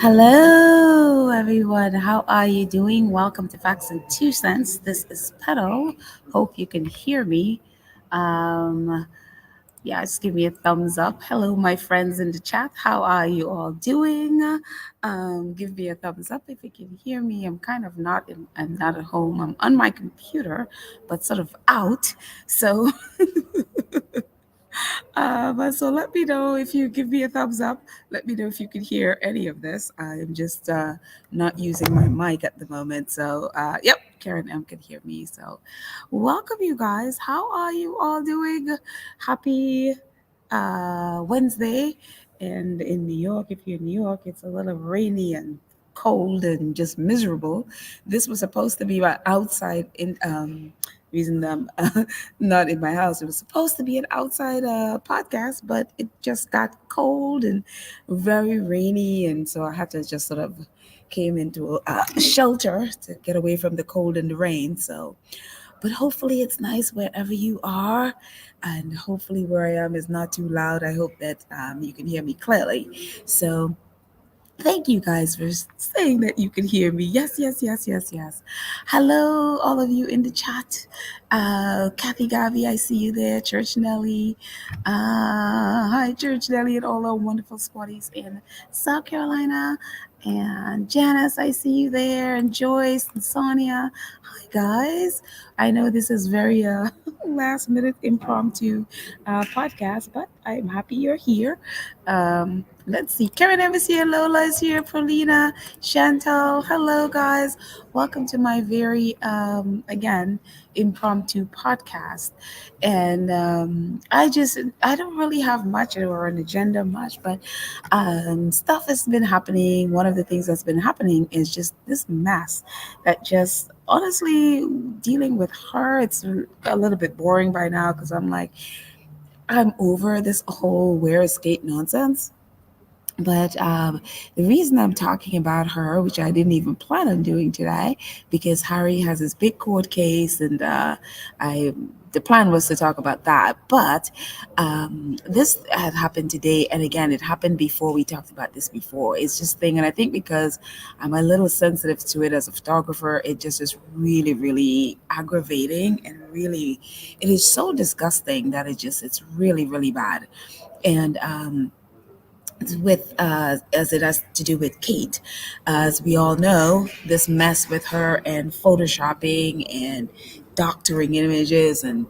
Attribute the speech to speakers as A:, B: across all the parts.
A: Hello, everyone. How are you doing? Welcome to Facts and Two Cents. This is Pedal. Hope you can hear me. Um, yeah, just give me a thumbs up. Hello, my friends in the chat. How are you all doing? Give me a thumbs up if you can hear me. I'm not at home. I'm on my computer, but sort of out. So so let me know if you give me a thumbs up. Let me know if you can hear any of this. I am just not using my mic at the moment. Yep, Karen M can hear me. So, welcome, you guys. How are you all doing? Happy Wednesday. And in New York, if you're in New York, it's a little rainy and cold and just miserable. This was supposed to be my outside in reason not in my house. It was supposed to be an outside podcast, but it just got cold and very rainy, and so I had to just sort of came into a shelter to get away from the cold and the rain. So, but hopefully it's nice wherever you are, and hopefully where I am is not too loud. I hope that you can hear me clearly. So. Thank you guys for saying that you can hear me. Yes, yes, yes, yes, yes. Hello, all of you in the chat. Kathy Gavi, I see you there. Church Nelly. Hi, Church Nelly, and all our wonderful squatties in South Carolina. And Janice, I see you there. And Joyce and Sonia. Hi, guys. I know this is very last minute impromptu podcast, but I'm happy you're here. Let's see. Karen Evans here. Lola is here. Paulina, Chantal. Hello, guys. Welcome to my very, again, impromptu podcast. And I don't really have much or an agenda much, but stuff has been happening. One of the things that's been happening is just this mess that just, honestly, dealing with her, it's a little bit boring by now because I'm over this whole where is skate nonsense. But the reason I'm talking about her, which I didn't even plan on doing today, because Harry has his big court case, and I the plan was to talk about that. But this had happened today, and again, it happened before. We talked about this before. It's just thing, and I think because I'm a little sensitive to it as a photographer, it just is really, really aggravating, and really, it is so disgusting that it's really, really bad, and. With as it has to do with Kate. As we all know, this mess with her and photoshopping and doctoring images and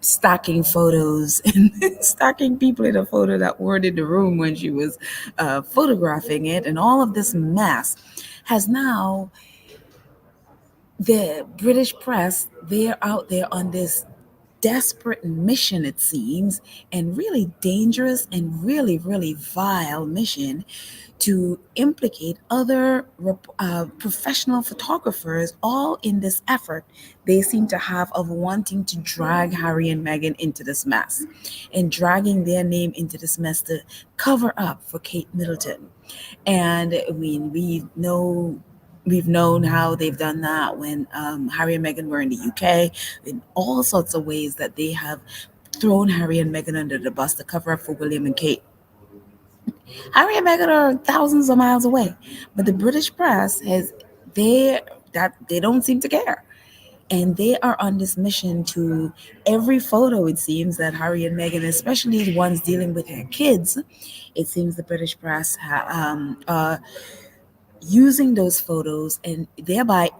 A: stacking photos and stacking people in a photo that weren't in the room when she was photographing it, and all of this mess has now the British press, they're out there on this desperate mission, it seems, and really dangerous and really, really vile mission to implicate other professional photographers, all in this effort they seem to have of wanting to drag Harry and Meghan into this mess and dragging their name into this mess to cover up for Kate Middleton. And I mean, we've known how they've done that when Harry and Meghan were in the UK, in all sorts of ways that they have thrown Harry and Meghan under the bus to cover up for William and Kate. Harry and Meghan are thousands of miles away, but the British press has they that they don't seem to care. And they are on this mission to every photo, it seems, that Harry and Meghan, especially the ones dealing with their kids, it seems the British press using those photos and thereby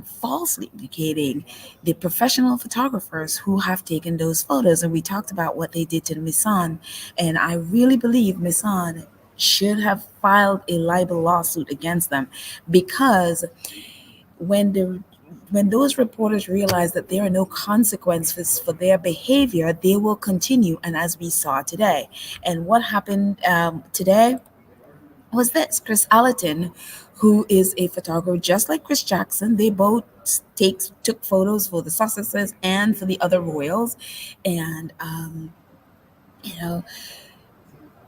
A: falsely implicating the professional photographers who have taken those photos. And we talked about what they did to Misan, and I really believe Misan should have filed a libel lawsuit against them, because when the when those reporters realize that there are no consequences for their behavior, they will continue. And as we saw today, and what happened today was this: Chris Allerton, who is a photographer just like Chris Jackson. They both took photos for the Sussexes and for the other royals, and you know,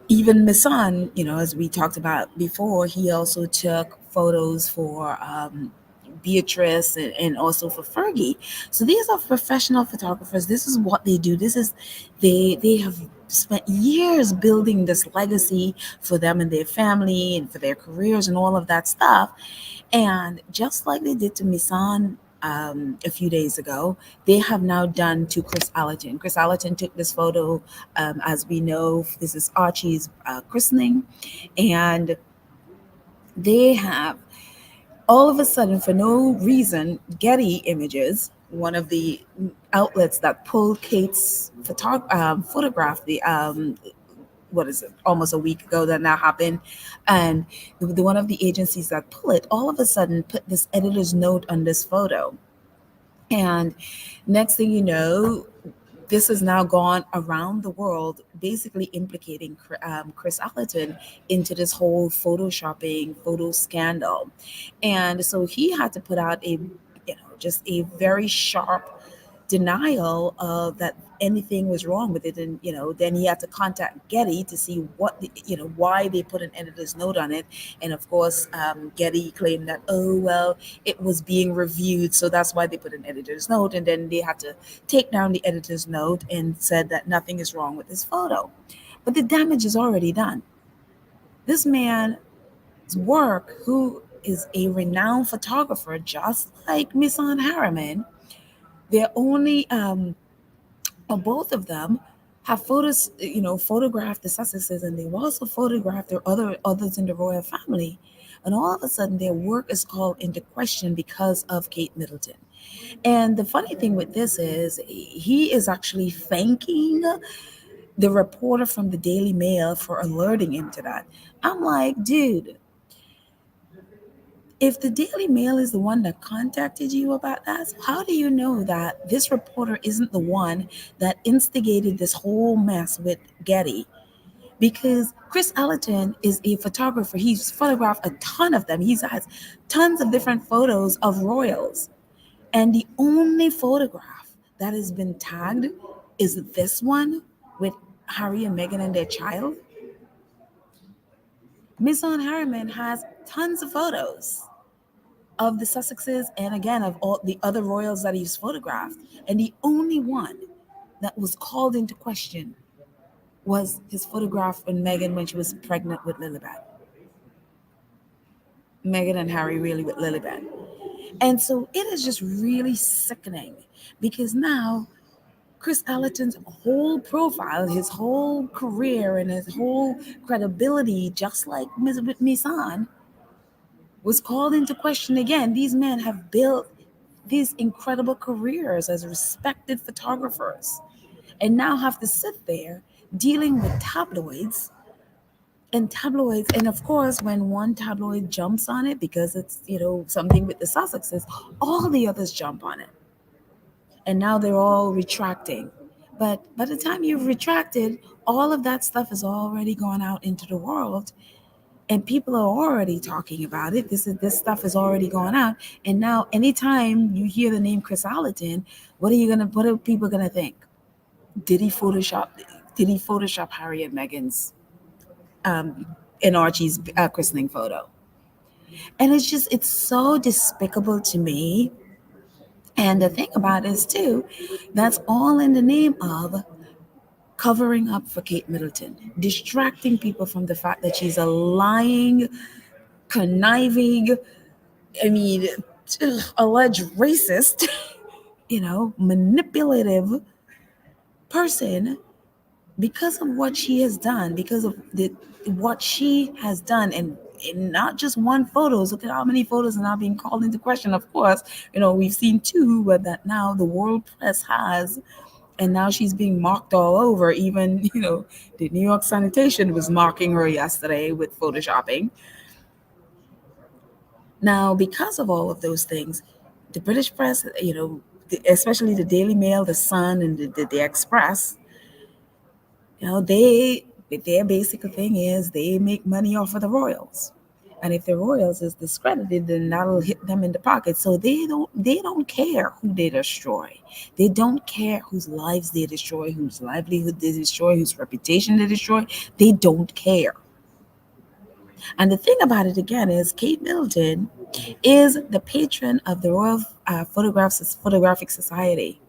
A: even Misan, as we talked about before, he also took photos for Beatrice and also for Fergie. So these are professional photographers. This is what they do. They have spent years building this legacy for them and their family and for their careers and all of that stuff. And just like they did to Misan a few days ago, they have now done to Chris Allerton. Chris Allerton took this photo, as we know, this is Archie's christening, and they have all of a sudden, for no reason, Getty Images, one of the outlets that pulled Kate's photograph, the what is it, almost a week ago that now happened, and the one of the agencies that pull it, all of a sudden put this editor's note on this photo, and next thing you know, this has now gone around the world, basically implicating Chris Allerton into this whole photoshopping photo scandal. And so he had to put out just a very sharp denial of that anything was wrong with it. And then he had to contact Getty to see why they put an editor's note on it. And of course, Getty claimed that, oh well, it was being reviewed, so that's why they put an editor's note. And then they had to take down the editor's note and said that nothing is wrong with this photo, but the damage is already done. This man's work, who is a renowned photographer just like Misan Harriman, they're only both of them have photographed the Sussexes, and they've also photographed their others in the royal family. And all of a sudden, their work is called into question because of Kate Middleton. And the funny thing with this is, he is actually thanking the reporter from the Daily Mail for alerting him to that. I'm like, dude, if the Daily Mail is the one that contacted you about that, how do you know that this reporter isn't the one that instigated this whole mess with Getty? Because Chris Allerton is a photographer. He's photographed a ton of them. He has tons of different photos of royals. And the only photograph that has been tagged is this one with Harry and Meghan and their child. Miss On Harriman has tons of photos of the Sussexes and again of all the other royals that he's photographed. And the only one that was called into question was his photograph of Meghan when she was pregnant with Lilibet. Meghan and Harry really with Lilibet. And so it is just really sickening because now Chris Allerton's whole profile, his whole career, and his whole credibility, just like with Misan, was called into question again. These men have built these incredible careers as respected photographers and now have to sit there dealing with tabloids. And of course, when one tabloid jumps on it because it's, something with the Sussexes, all the others jump on it. And now they're all retracting. But by the time you've retracted, all of that stuff has already gone out into the world and people are already talking about it. This stuff has already gone out. And now anytime you hear the name Chris Allerton, what are people gonna think? Did he Photoshop Harry and Meghan's in Archie's christening photo? And it's so despicable to me. And the thing about it is too, that's all in the name of covering up for Kate Middleton, distracting people from the fact that she's a lying, conniving, I mean, alleged racist, manipulative person because of what she has done, because of what she has done. And not just one photos. Look at how many photos are now being called into question. Of course, we've seen two, but that now the world press has, and now she's being mocked all over. Even, the New York Sanitation was mocking her yesterday with photoshopping. Now, because of all of those things, the British press, especially the Daily Mail, the Sun, and the Express, their basic thing is they make money off of the royals. And if the royals is discredited, then that'll hit them in the pocket. So they don't care who they destroy. They don't care whose lives they destroy, whose livelihood they destroy, whose reputation they destroy. They don't care. And the thing about it again is Kate Middleton is the patron of the Royal Photographic Society.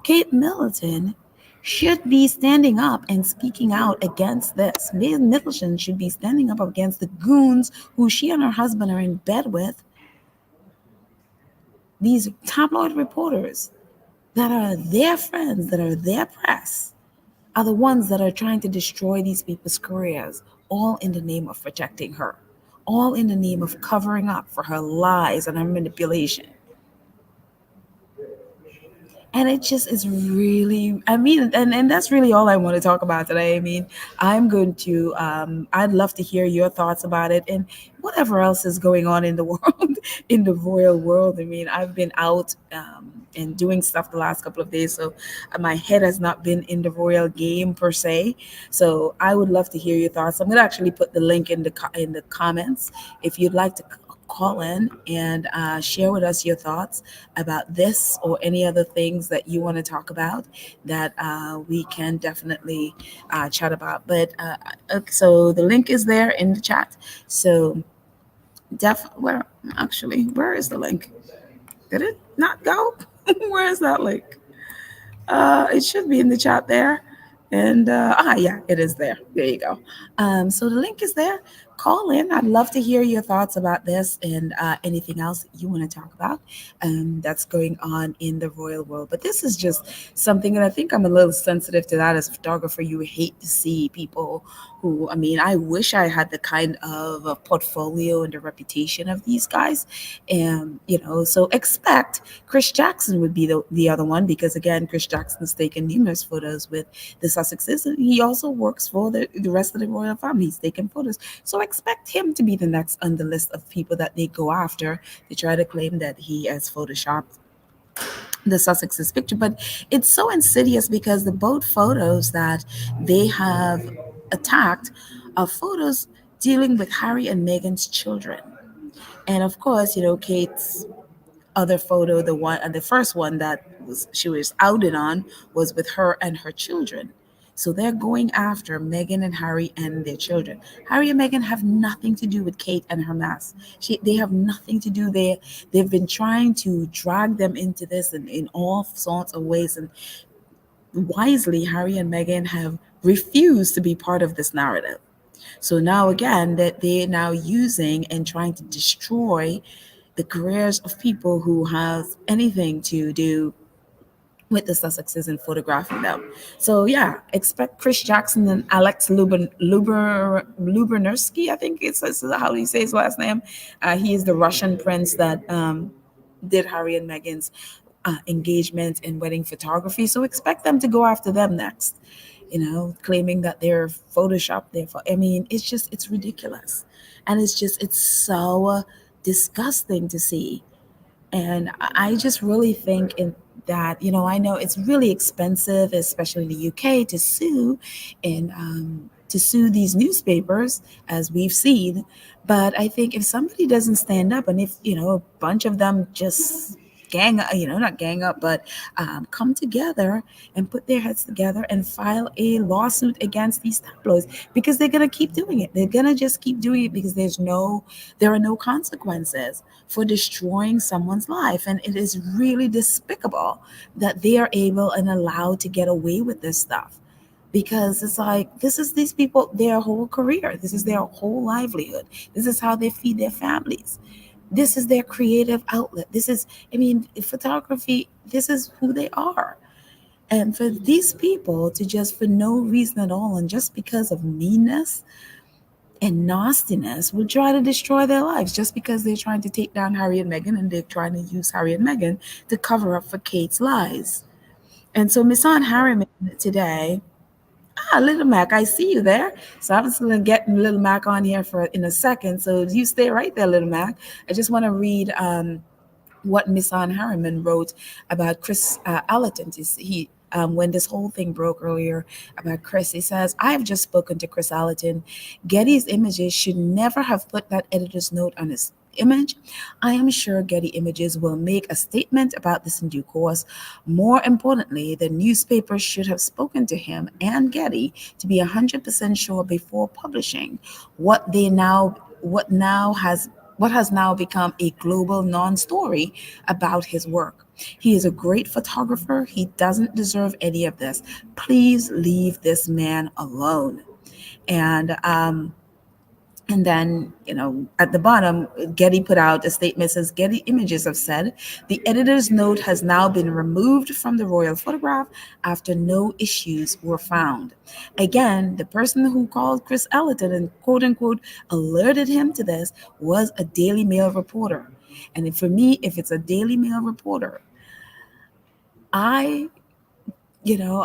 A: Kate Middleton should be standing up and speaking out against this. Ms. Middleton should be standing up against the goons who she and her husband are in bed with, these tabloid reporters that are their friends, that are their press, are the ones that are trying to destroy these people's careers, all in the name of protecting her, all in the name of covering up for her lies and her manipulation. And it just is really, I mean, and that's really all I want to talk about today. I mean, I'm going to I'd love to hear your thoughts about it and whatever else is going on in the world, in the royal world. I mean, I've been out and doing stuff the last couple of days, so my head has not been in the royal game per se. So I would love to hear your thoughts. I'm going to actually put the link in the comments if you'd like to call in and share with us your thoughts about this or any other things that you want to talk about that we can definitely chat about. But okay, so the link is there in the chat. So where is the link? Did it not go? Where is that link? It should be in the chat there. And yeah, it is there. There you go. So the link is there. Call in. I'd love to hear your thoughts about this and anything else you want to talk about that's going on in the royal world. But this is just something that I think I'm a little sensitive to that as a photographer. You hate to see people who, I mean, I wish I had the kind of a portfolio and the reputation of these guys. And, so expect Chris Jackson would be the other one because, again, Chris Jackson's taken numerous photos with the Sussexes. And he also works for the rest of the royal family. He's taken photos. So expect him to be the next on the list of people that they go after to try to claim that he has photoshopped the Sussexes picture. But it's so insidious because the both photos that they have attacked are photos dealing with Harry and Meghan's children. And of course, Kate's other photo, the first one that she was outed on, was with her and her children. So they're going after Meghan and Harry and their children. Harry and Meghan have nothing to do with Kate and her mess. They have nothing to do there. They've been trying to drag them into this in all sorts of ways. And wisely, Harry and Meghan have refused to be part of this narrative. So now again, that they're now using and trying to destroy the careers of people who have anything to do with the Sussexes and photographing them. So yeah, expect Chris Jackson and Alex Lubernersky, I think it's how do you say his last name? He is the Russian prince that did Harry and Meghan's engagement and wedding photography. So expect them to go after them next. Claiming that they're photoshopped there for. I mean, it's ridiculous, and it's so disgusting to see. And I just really think that, I know it's really expensive, especially in the UK, to sue and to sue these newspapers, as we've seen. But I think if somebody doesn't stand up and if, a bunch of them just not gang up, but come together and put their heads together and file a lawsuit against these tabloids because they're going to keep doing it. They're going to just keep doing it because there are no consequences for destroying someone's life. And it is really despicable that they are able and allowed to get away with this stuff because it's like this is these people their whole career, this is their whole livelihood, this is how they feed their families, this is their creative outlet, this is, I mean, photography, this is who they are. And for these people to just for no reason at all and just because of meanness and nastiness will try to destroy their lives just because they're trying to take down Harry and Meghan and they're trying to use Harry and Meghan to cover up for Kate's lies. And so Miss Aunt Harriman today, Little Mac, I see you there. So I'm just going to get Little Mac on here for in a second. So you stay right there, Little Mac. I just want to read what Miss Ann Harriman wrote about Chris Allerton. When this whole thing broke earlier about Chris, he says, I have just spoken to Chris Allerton. Getty's Images should never have put that editor's note on image. I am sure Getty Images will make a statement about this in due course. More importantly, the newspaper should have spoken to him and Getty to be 100% sure before publishing what they now what now has what has now become a global non-story about his work. He is a great photographer. He doesn't deserve any of this. Please leave this man alone. And and then, at the bottom, Getty put out a statement says Getty Images have said the editor's note has now been removed from the royal photograph after no issues were found. Again, the person who called Chris Ellerton and quote unquote alerted him to this was a Daily Mail reporter. And for me, if it's a Daily Mail reporter, I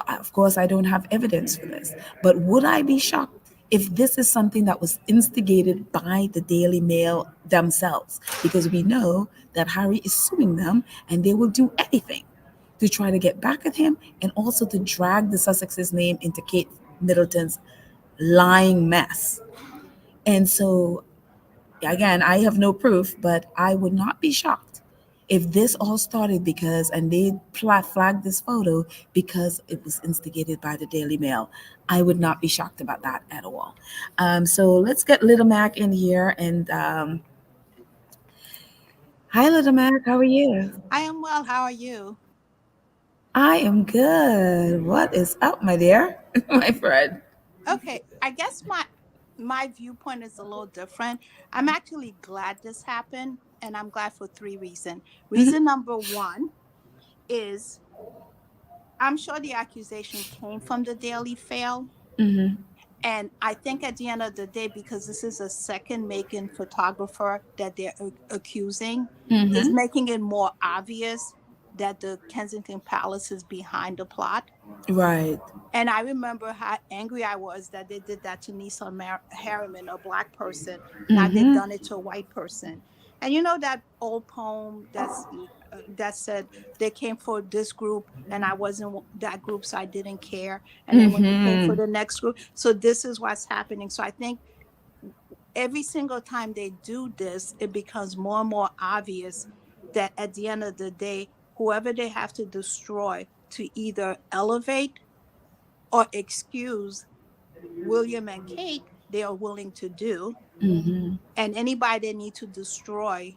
A: of course, I don't have evidence for this, but would I be shocked if this is something that was instigated by the Daily Mail themselves? Because we know that Harry is suing them and they will do anything to try to get back at him and also to drag the Sussex's name into Kate Middleton's lying mess. And so again, I have no proof, but I would not be shocked if this all started because, and they flagged this photo because it was instigated by the Daily Mail. I would not be shocked about that at all. So let's get Little Mac in here. And hi, Little Mac. How are you?
B: I am well. How are you?
A: I am good. What is up, my dear, my friend?
B: Okay, I guess my viewpoint is a little different. I'm actually glad this happened, and I'm glad for three reasons.
A: Mm-hmm,
B: Reason number one is I'm sure the accusation came from the Daily Fail.
A: mm-hmm,
B: And I think at the end of the day, because this is a second Megan photographer that they're accusing, is
A: mm-hmm.
B: making it more obvious that the Kensington Palace is behind the plot.
A: Right.
B: And I remember how angry I was that they did that to Nissan Harriman, a black person. Now they've
A: Mm-hmm,
B: done it to a white person. And you know that old poem that said they came for this group and I wasn't that group, so I didn't care. And then when they came for
A: mm-hmm,
B: the next group, so this is what's happening. So I think every single time they do this, it becomes more and more obvious that at the end of the day, whoever they have to destroy to either elevate or excuse William and Kate, they are willing to do.
A: mm-hmm.
B: And anybody they need to destroy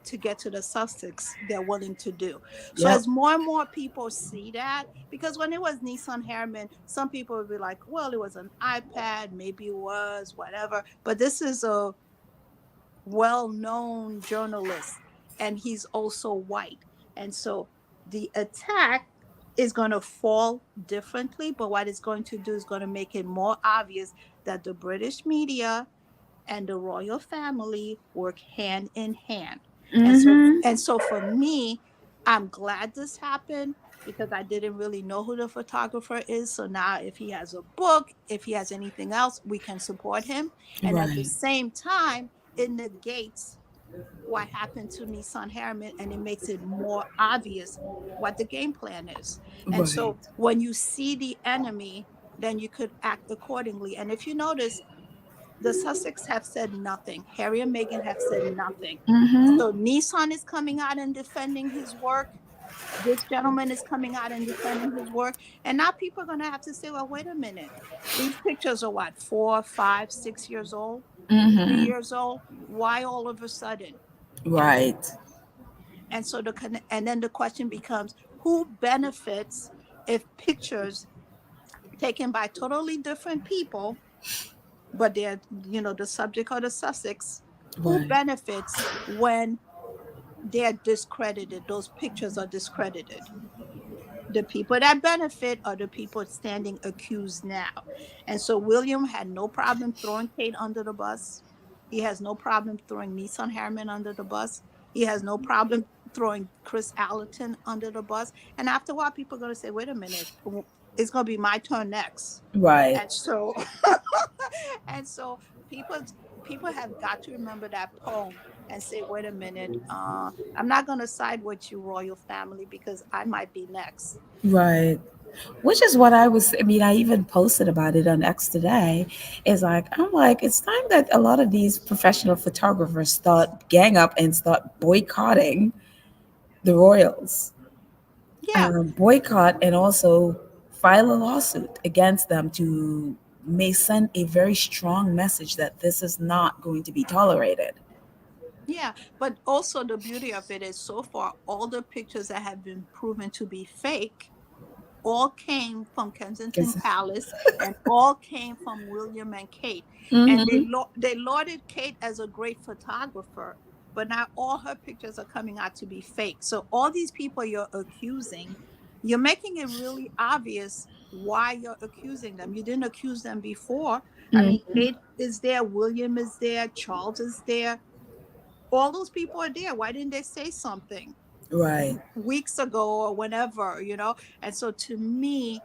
B: to get to the Sussex, they're willing to do. So
A: Yep.
B: as more and more people see that, because when it was Nissan Harriman, some people would be like, well, it was an iPad, maybe it was, whatever. But this is a well-known journalist, and he's also white. And so the attack is going to fall differently, but what it's going to do is going to make it more obvious that the British media and the royal family work hand in hand. And so
A: Mm-hmm.
B: and so for me, I'm glad this happened because I didn't really know who the photographer is. So now if he has a book, if he has anything else, we can support him. And at the
A: Right.
B: same time, it negates what happened to Nissan Harriman and it makes it more obvious what the game plan is. And
A: Right.
B: so when you see the enemy, then you could act accordingly. And if you notice, the Sussex have said nothing. Harry and Meghan have said nothing.
A: Mm-hmm.
B: So Nissan is coming out and defending his work. This gentleman is coming out and defending his work. And now people are going to have to say, well, wait a minute. These pictures are what, 4, 5, 6 years old, 3
A: Mm-hmm.
B: years old? Why all of a sudden? And
A: Right.
B: and so and then the question becomes, who benefits if pictures taken by totally different people, but they're, the subject of the Sussex, who
A: Right.
B: benefits when they're discredited, those pictures are discredited? The people that benefit are the people standing accused now. And so William had no problem throwing Kate under the bus. He has no problem throwing Nissan Harriman under the bus. He has no problem throwing Chris Allerton under the bus. And after a while, people are going to say, wait a minute, it's going to be my turn next.
A: Right.
B: And so, and so people have got to remember that poem and say, wait a minute, I'm not going to side with you, royal family, because I might be next.
A: Right. Which is what I mean, I even posted about it on X today. Is like, I'm like, it's time that a lot of these professional photographers start gang up and start boycotting the royals,
B: Yeah,
A: boycott and also file a lawsuit against them to may send a very strong message that this is not going to be tolerated.
B: yeah. But also the beauty of it is so far all the pictures that have been proven to be fake all came from Kensington
A: 'Cause-
B: Palace and all came from William and Kate. And
A: Mhm.
B: they lauded Kate as a great photographer, but now all her pictures are coming out to be fake. So all these people you're accusing, you're making it really obvious why you're accusing them. You didn't accuse them before. I mean,
A: Mhm.
B: Kate is there, William is there, Charles is there. All those people are there. Why didn't they say something
A: Right.
B: weeks ago or whenever? And so to me,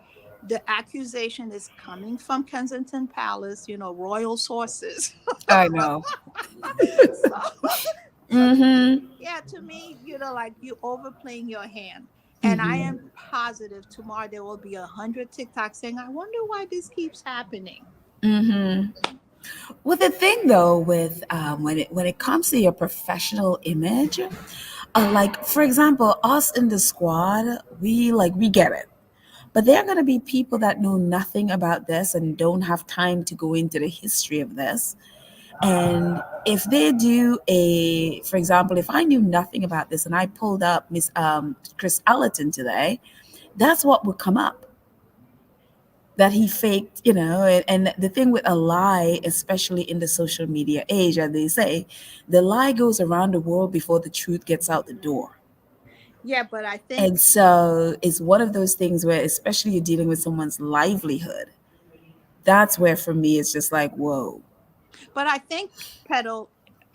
B: the accusation is coming from Kensington Palace, royal sources.
A: I know.
B: so so to me,
A: Mhm.
B: yeah, to me, like you overplaying your hand. And I
A: Mhm.
B: am positive tomorrow there will be 100 TikToks saying, I wonder why this keeps happening.
A: Mhm. Well, the thing though, with when it comes to your professional image, like for example, us in the squad, we get it. But there are going to be people that know nothing about this and don't have time to go into the history of this. And if they do for example, if I knew nothing about this and I pulled up Miss Chris Allerton today, that's what would come up. That he faked, and the thing with a lie, especially in the social media age, as they say, the lie goes around the world before the truth gets out the door.
B: Yeah, but I think
A: And so it's one of those things where, especially you're dealing with someone's livelihood, that's where for me it's just like, whoa.
B: But I think, Pedal,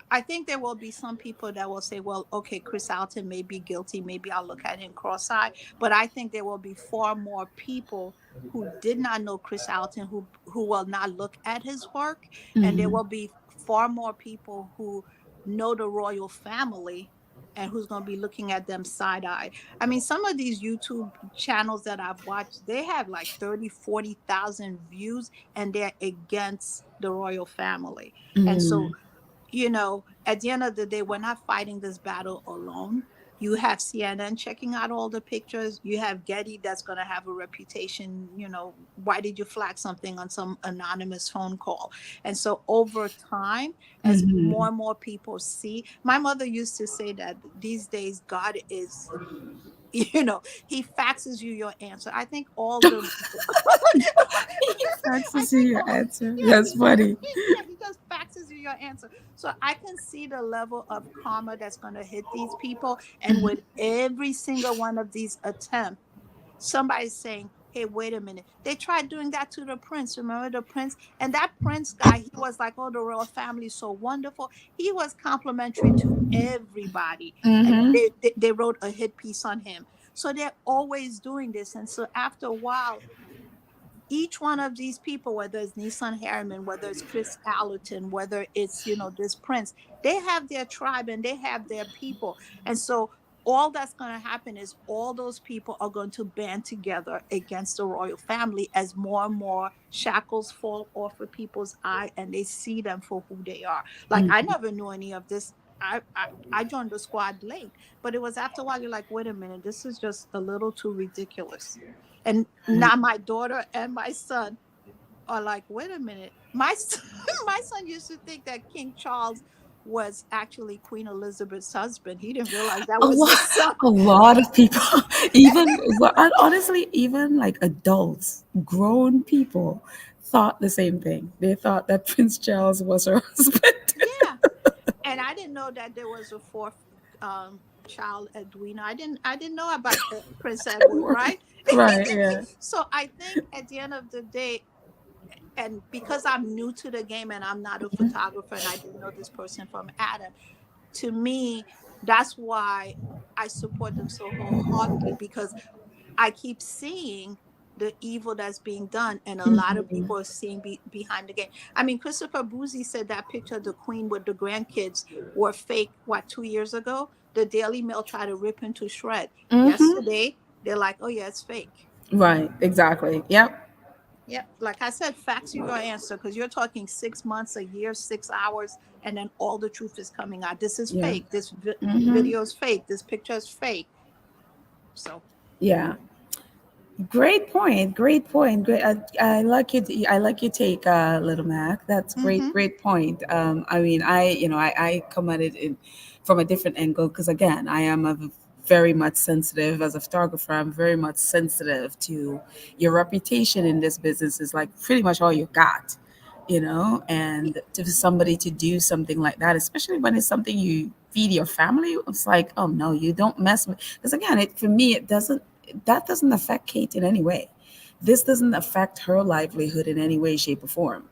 B: I think there will be some people that will say, well, okay, Chris Alton may be guilty. Maybe I'll look at him cross-eyed. But I think there will be far more people who did not know Chris Alton who will not look at his work. And there
A: Hmm.
B: will be far more people who know the royal family and who's going to be looking at them side-eye. I mean, some of these YouTube channels that I've watched, they have like 30, 40,000 views and they're against the royal family. And so,
A: Hmm.
B: at the end of the day, we're not fighting this battle alone. You have CNN checking out all the pictures. You have Getty that's going to have a reputation. Why did you flag something on some anonymous phone call? And so over time, as more
A: Hmm.
B: and more people see, my mother used to say that these days, God is, he faxes you your answer. I think all the I
A: Faxes you
B: think
A: your
B: all
A: answer.
B: yeah,
A: That's funny.
B: yeah, he just faxes you your answer. So I can see the level of karma that's going to hit these people, and with every single one of these attempts, somebody's saying, hey, wait a minute, they tried doing that to the prince. Remember the prince? And that prince guy, he was like, oh, the royal family is so wonderful. He was complimentary to everybody, and
A: Hmm.
B: they wrote a hit piece on him. So they're always doing this. And so after a while, each one of these people, whether it's Nissan Harriman, whether it's Chris Allerton, whether it's, this prince, they have their tribe and they have their people. And so all that's going to happen is all those people are going to band together against the royal family as more and more shackles fall off of people's eye and they see them for who they are. Like, I never knew any of this. I joined the squad late, but it was after a while you're like, wait a minute, this is just a little too ridiculous. And now my daughter and my son are like, wait a minute. My son, my son used to think that King Charles was actually Queen Elizabeth's husband. He didn't realize that
A: A
B: was
A: lot,
B: his son.
A: a lot of people, even well, and honestly, even like adults, grown people, thought the same thing. They thought that Prince Charles was her husband.
B: Yeah. And I didn't know that there was a fourth child, Edwina. I didn't know about Prince Edward, right?
A: Right? Yeah.
B: So I think at the end of the day, and because I'm new to the game and I'm not a photographer and I didn't know this person from Adam, to me, that's why I support them so wholeheartedly, because I keep seeing the evil that's being done, and a lot of
A: Mhm.
B: people are seeing behind the game. I mean, Christopher Boozy said that picture of the Queen with the grandkids were fake. What, 2 years ago? The Daily Mail tried to rip him to shred.
A: Mhm.
B: Yesterday, they're like, "Oh yeah, it's fake."
A: Right. Exactly. Yep.
B: Yeah, like I said, facts are your answer because you're talking 6 months, a year, 6 hours, and then all the truth is coming out. This is
A: Yeah.
B: fake. This
A: Mm-hmm.
B: video is fake. This picture is fake. So,
A: Yeah. Great point. Great point. Great. I like it. I like your take, Little Mac. That's great.
B: mm-hmm.
A: Great point. I mean, I come at it from a different angle because again, I am very much sensitive as a photographer. I'm very much sensitive to your reputation in this business is like pretty much all you got, and to somebody to do something like that, especially when it's something you feed your family, it's like, oh no, you don't mess with, because again, for me, it doesn't, that doesn't affect Kate in any way. This doesn't affect her livelihood in any way, shape, or form.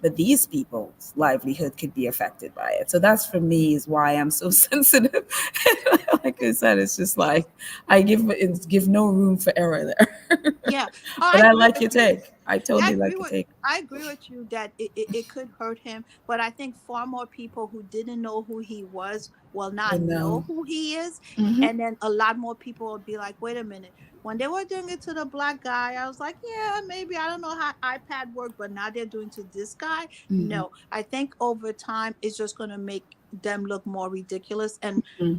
A: But these people's livelihood could be affected by it. So that's for me is why I'm so sensitive. Like I said, it's just like I give no room for error there.
B: Yeah. Oh,
A: But
B: I
A: I
B: agree
A: like
B: with
A: your
B: you.
A: take. I
B: Yeah,
A: totally like your take.
B: I agree with you that it could hurt him, but I think far more people who didn't know who he was will now
A: But no.
B: know who he is.
A: Hmm.
B: And then a lot more people will be like, wait a minute. When they were doing it to the black guy, I was like, yeah, maybe I don't know how iPad worked, but now they're doing to this guy.
A: Hmm.
B: No, I think over time it's just gonna make them look more ridiculous. And
A: Hmm.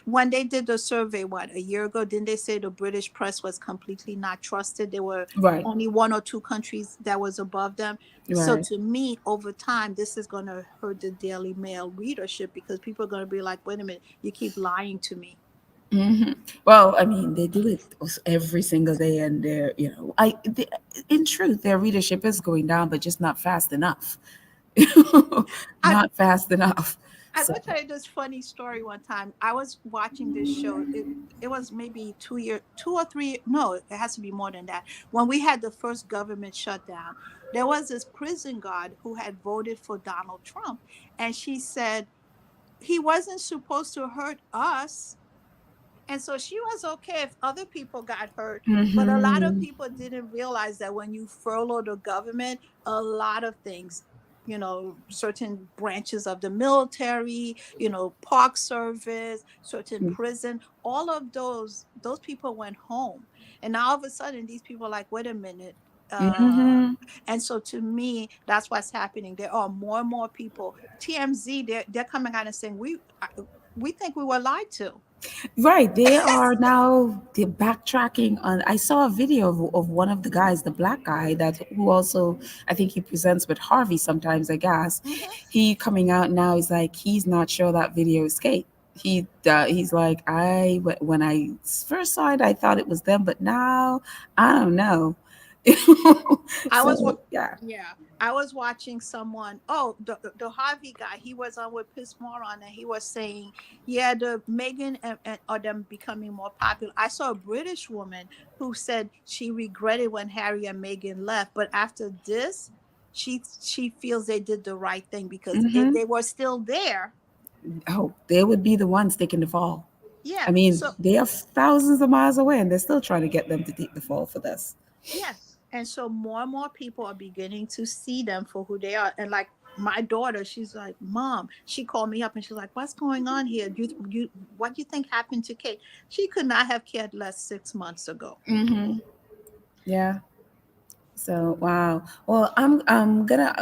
B: when they did the survey, what, a year ago, didn't they say the British press was completely not trusted? There were
A: Right.
B: only one or two countries that was above them. So
A: Right.
B: to me, over time, this is going to hurt the Daily Mail readership because people are going to be like, wait a minute, you keep lying to me.
A: Hmm. Well, I mean, they do it every single day, and in truth, their readership is going down, but just not fast enough.
B: I,
A: Not fast enough.
B: I'm
A: So,
B: gonna tell you this funny story. One time, I was watching this show. It was maybe 2 year, 2 or 3. No, it has to be more than that. When we had the first government shutdown, there was this prison guard who had voted for Donald Trump, and she said he wasn't supposed to hurt us. And so she was okay if other people got hurt. But a lot of
A: hmm.
B: people didn't realize that when you furlough the government, a lot of things, certain branches of the military, park service, certain prison, all of those people went home. And now all of a sudden, these people are like, wait a minute.
A: Hmm.
B: And so to me, that's what's happening. There are more and more people. TMZ, they're coming out and saying, we think we were lied to.
A: Right. They are now the backtracking on. I saw a video of one of the guys, the black guy who also, I think he presents with Harvey sometimes, I guess.
B: Mhm.
A: He coming out now is like, he's not sure that video escaped. He's like, when I first saw it, I thought it was them, but now I don't know.
B: I was
A: So, yeah.
B: yeah, I was watching someone. Oh, the Harvey guy. He was on with Piss Moron, and he was saying, yeah, the Megan and are them becoming more popular. I saw a British woman who said she regretted when Harry and Meghan left, but after this, she feels they did the right thing because if
A: Hmm.
B: they were still there,
A: Oh, they would be the ones taking the fall. I
B: yeah.
A: mean,
B: So
A: they are thousands of miles away, and they're still trying to get them to take the fall for this.
B: yeah. And so more and more people are beginning to see them for who they are. And like my daughter, she's like, Mom, she called me up and she's like, what's going on here? What do you think happened to Kate? She could not have cared less 6 months ago.
A: Hmm. Yeah. So wow. Well, I'm gonna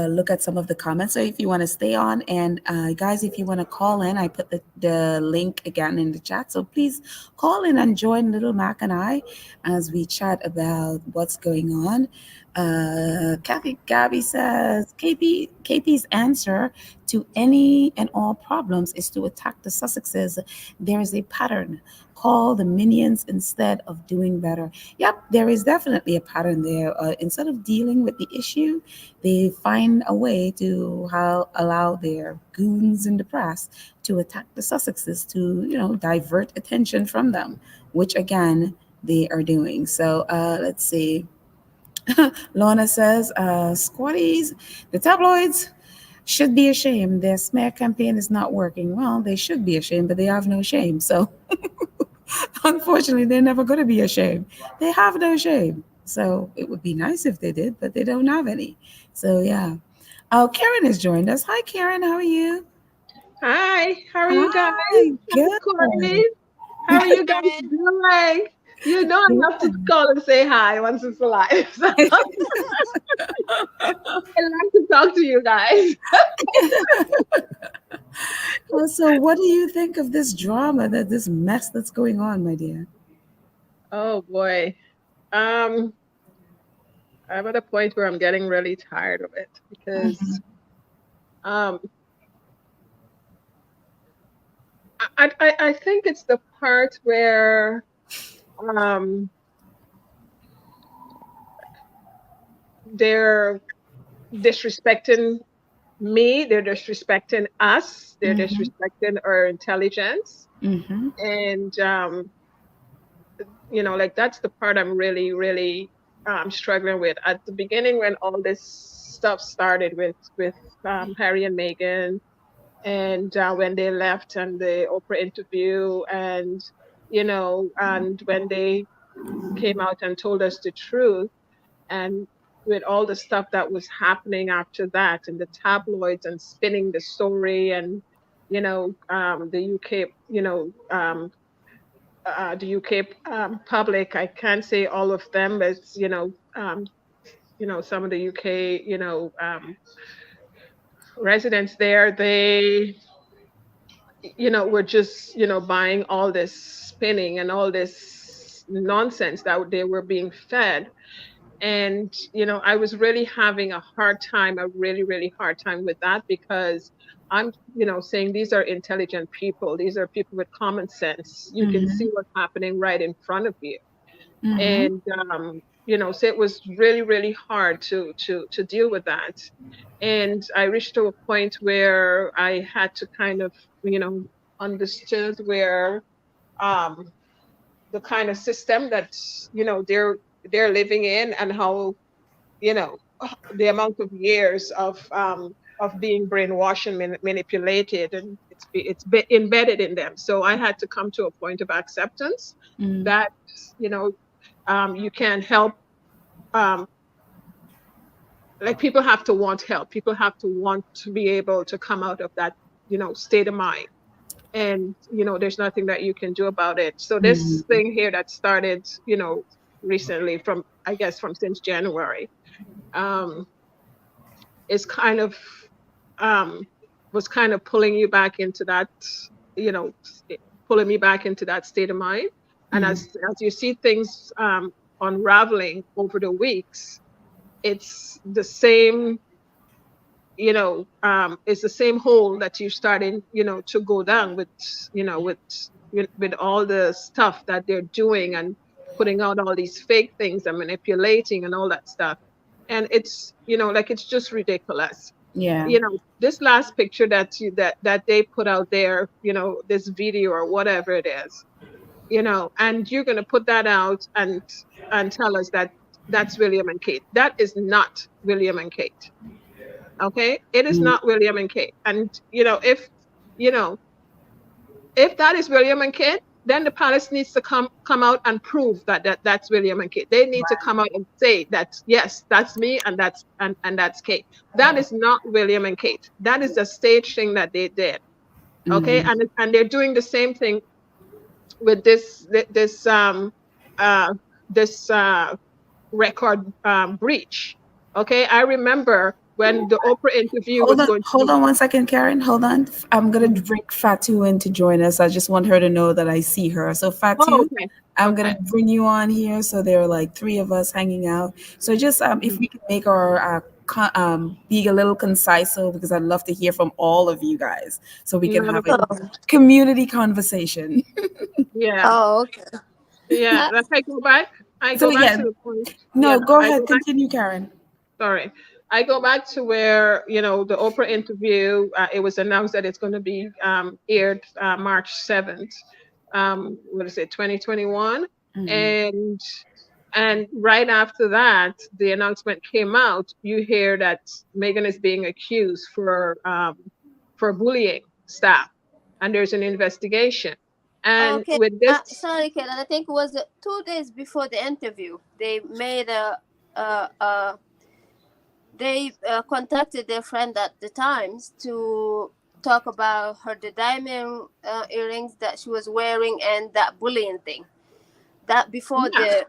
A: look at some of the comments. So if you want to stay on, and guys, if you want to call in, I put the link again in the chat. So please call in and join Little Mac and I as we chat about what's going on. Kathy Gabby says KP's answer to any and all problems is to attack the Sussexes. There is a pattern. Call the minions instead of doing better. Yep, there is definitely a pattern there. Instead of dealing with the issue, they find a way to allow their goons in the press to attack the Sussexes to, divert attention from them, which again, they are doing. So let's see. Lorna says, squatties, the tabloids should be ashamed. Their smear campaign is not working. Well, they should be ashamed, but they have no shame. So unfortunately, they're never going to be ashamed. They have no shame. So it would be nice if they did, but they don't have any. So yeah. Oh, Karen has joined us. Hi, Karen. How are you?
C: Hi, how are you guys?
A: Hi.
C: Hi,
A: Good.
C: Courtney. How are
B: Hi,
C: you guys
B: Karen.
C: doing? You know, I have to call and say hi once it's live. So I like to talk to you guys.
A: So, what do you think of this drama, that this mess that's going on, my dear?
C: Oh boy. Um, I'm at a point where I'm getting really tired of it because
A: Mhm.
C: um I think it's the part where um they're disrespecting me, they're disrespecting us, they're
A: Mhm.
C: disrespecting our intelligence.
A: Mhm.
C: And like that's the part I'm really, really struggling with. At the beginning when all this stuff started with Harry and Meghan, and when they left and the Oprah interview, and when they came out and told us the truth, and with all the stuff that was happening after that, and the tabloids and spinning the story, and the UK, the UK public. I can't say all of them, but some of the UK, residents there, they, were just, buying all this spinning and all this nonsense that they were being fed. And I was really having a hard time, a really, really hard time with that, because I'm, saying these are intelligent people, these are people with common sense, you can see
A: Mhm.
C: what's happening right in front of you.
A: Mhm.
C: And so it was really, really hard to deal with that. And I reached to a point where I had to kind of, understood where um the kind of system that they're living in, and how you know the amount of years of being brainwashed and manipulated, and it's embedded in them. So I had to come to a point of acceptance
A: Mhm.
C: that you know you can't help, um, like, people have to want help, people have to want to be able to come out of that state of mind. And there's nothing that you can do about it. So this
A: Mhm.
C: thing here that started recently, from, I guess, from since January, um is kind of um was kind of pulling you back into that, you know pulling me back into that state of mind. And
A: Mhm.
C: as you see things unraveling over the weeks, it's the same, it's the same hole that you're starting, to go down with, you know, with, with all the stuff that they're doing, and putting out all these fake things and manipulating and all that stuff. And it's, like, it's just ridiculous.
A: Yeah.
C: This last picture that they put out there, this video or whatever it is, and you're going to put that out and tell us that that's William and Kate. That is not William and Kate. Okay, it is
A: Mhm.
C: not William and Kate. And you know if that is William and Kate, then the palace needs to come out and prove that's William and Kate. They need to come out and say that, yes, that's me, and that's Kate. That is not William and Kate. That is a stage thing that they did. Okay,
A: Mhm.
C: and they're doing the same thing with uh this record breach. Okay, I remember when the Oprah interview was going to
A: Hold
C: be.
A: on 1 second, Karen. Hold on. I'm gonna
C: Mhm.
A: bring Fatu in to join us. I just want her to know that I see her. So
C: Oh,
A: Fatu,
C: okay.
A: I'm gonna
C: Okay.
A: bring you on here. So there are like three of us hanging out. So just if
C: Mhm.
A: we can make our be a little concise, so because I'd love to hear from all of you guys, so we can
C: Not a
A: have a
C: problem.
B: Oh,
A: community conversation.
C: Yeah.
B: oh, okay.
C: Yeah.
B: Uh,
C: Let's go back. I
A: So
C: go back
A: yeah,
C: to the point.
A: no,
C: Yeah.
A: go
C: I
A: ahead,
C: go back.
A: continue, Karen.
C: Sorry. I go back to where, the Oprah interview, it was announced that it's going to be aired March 7th. What is it, 2021?
A: Mhm.
C: And right after that, the announcement came out. You hear that Megan is being accused for bullying staff, and there's an investigation. And
D: Okay.
C: with this,
D: Sorry, Ken. I think it was 2 days before the interview. They made a, a they contacted their friend at the Times to talk about her the diamond earrings that she was wearing and that bullying thing. That before
C: Yeah,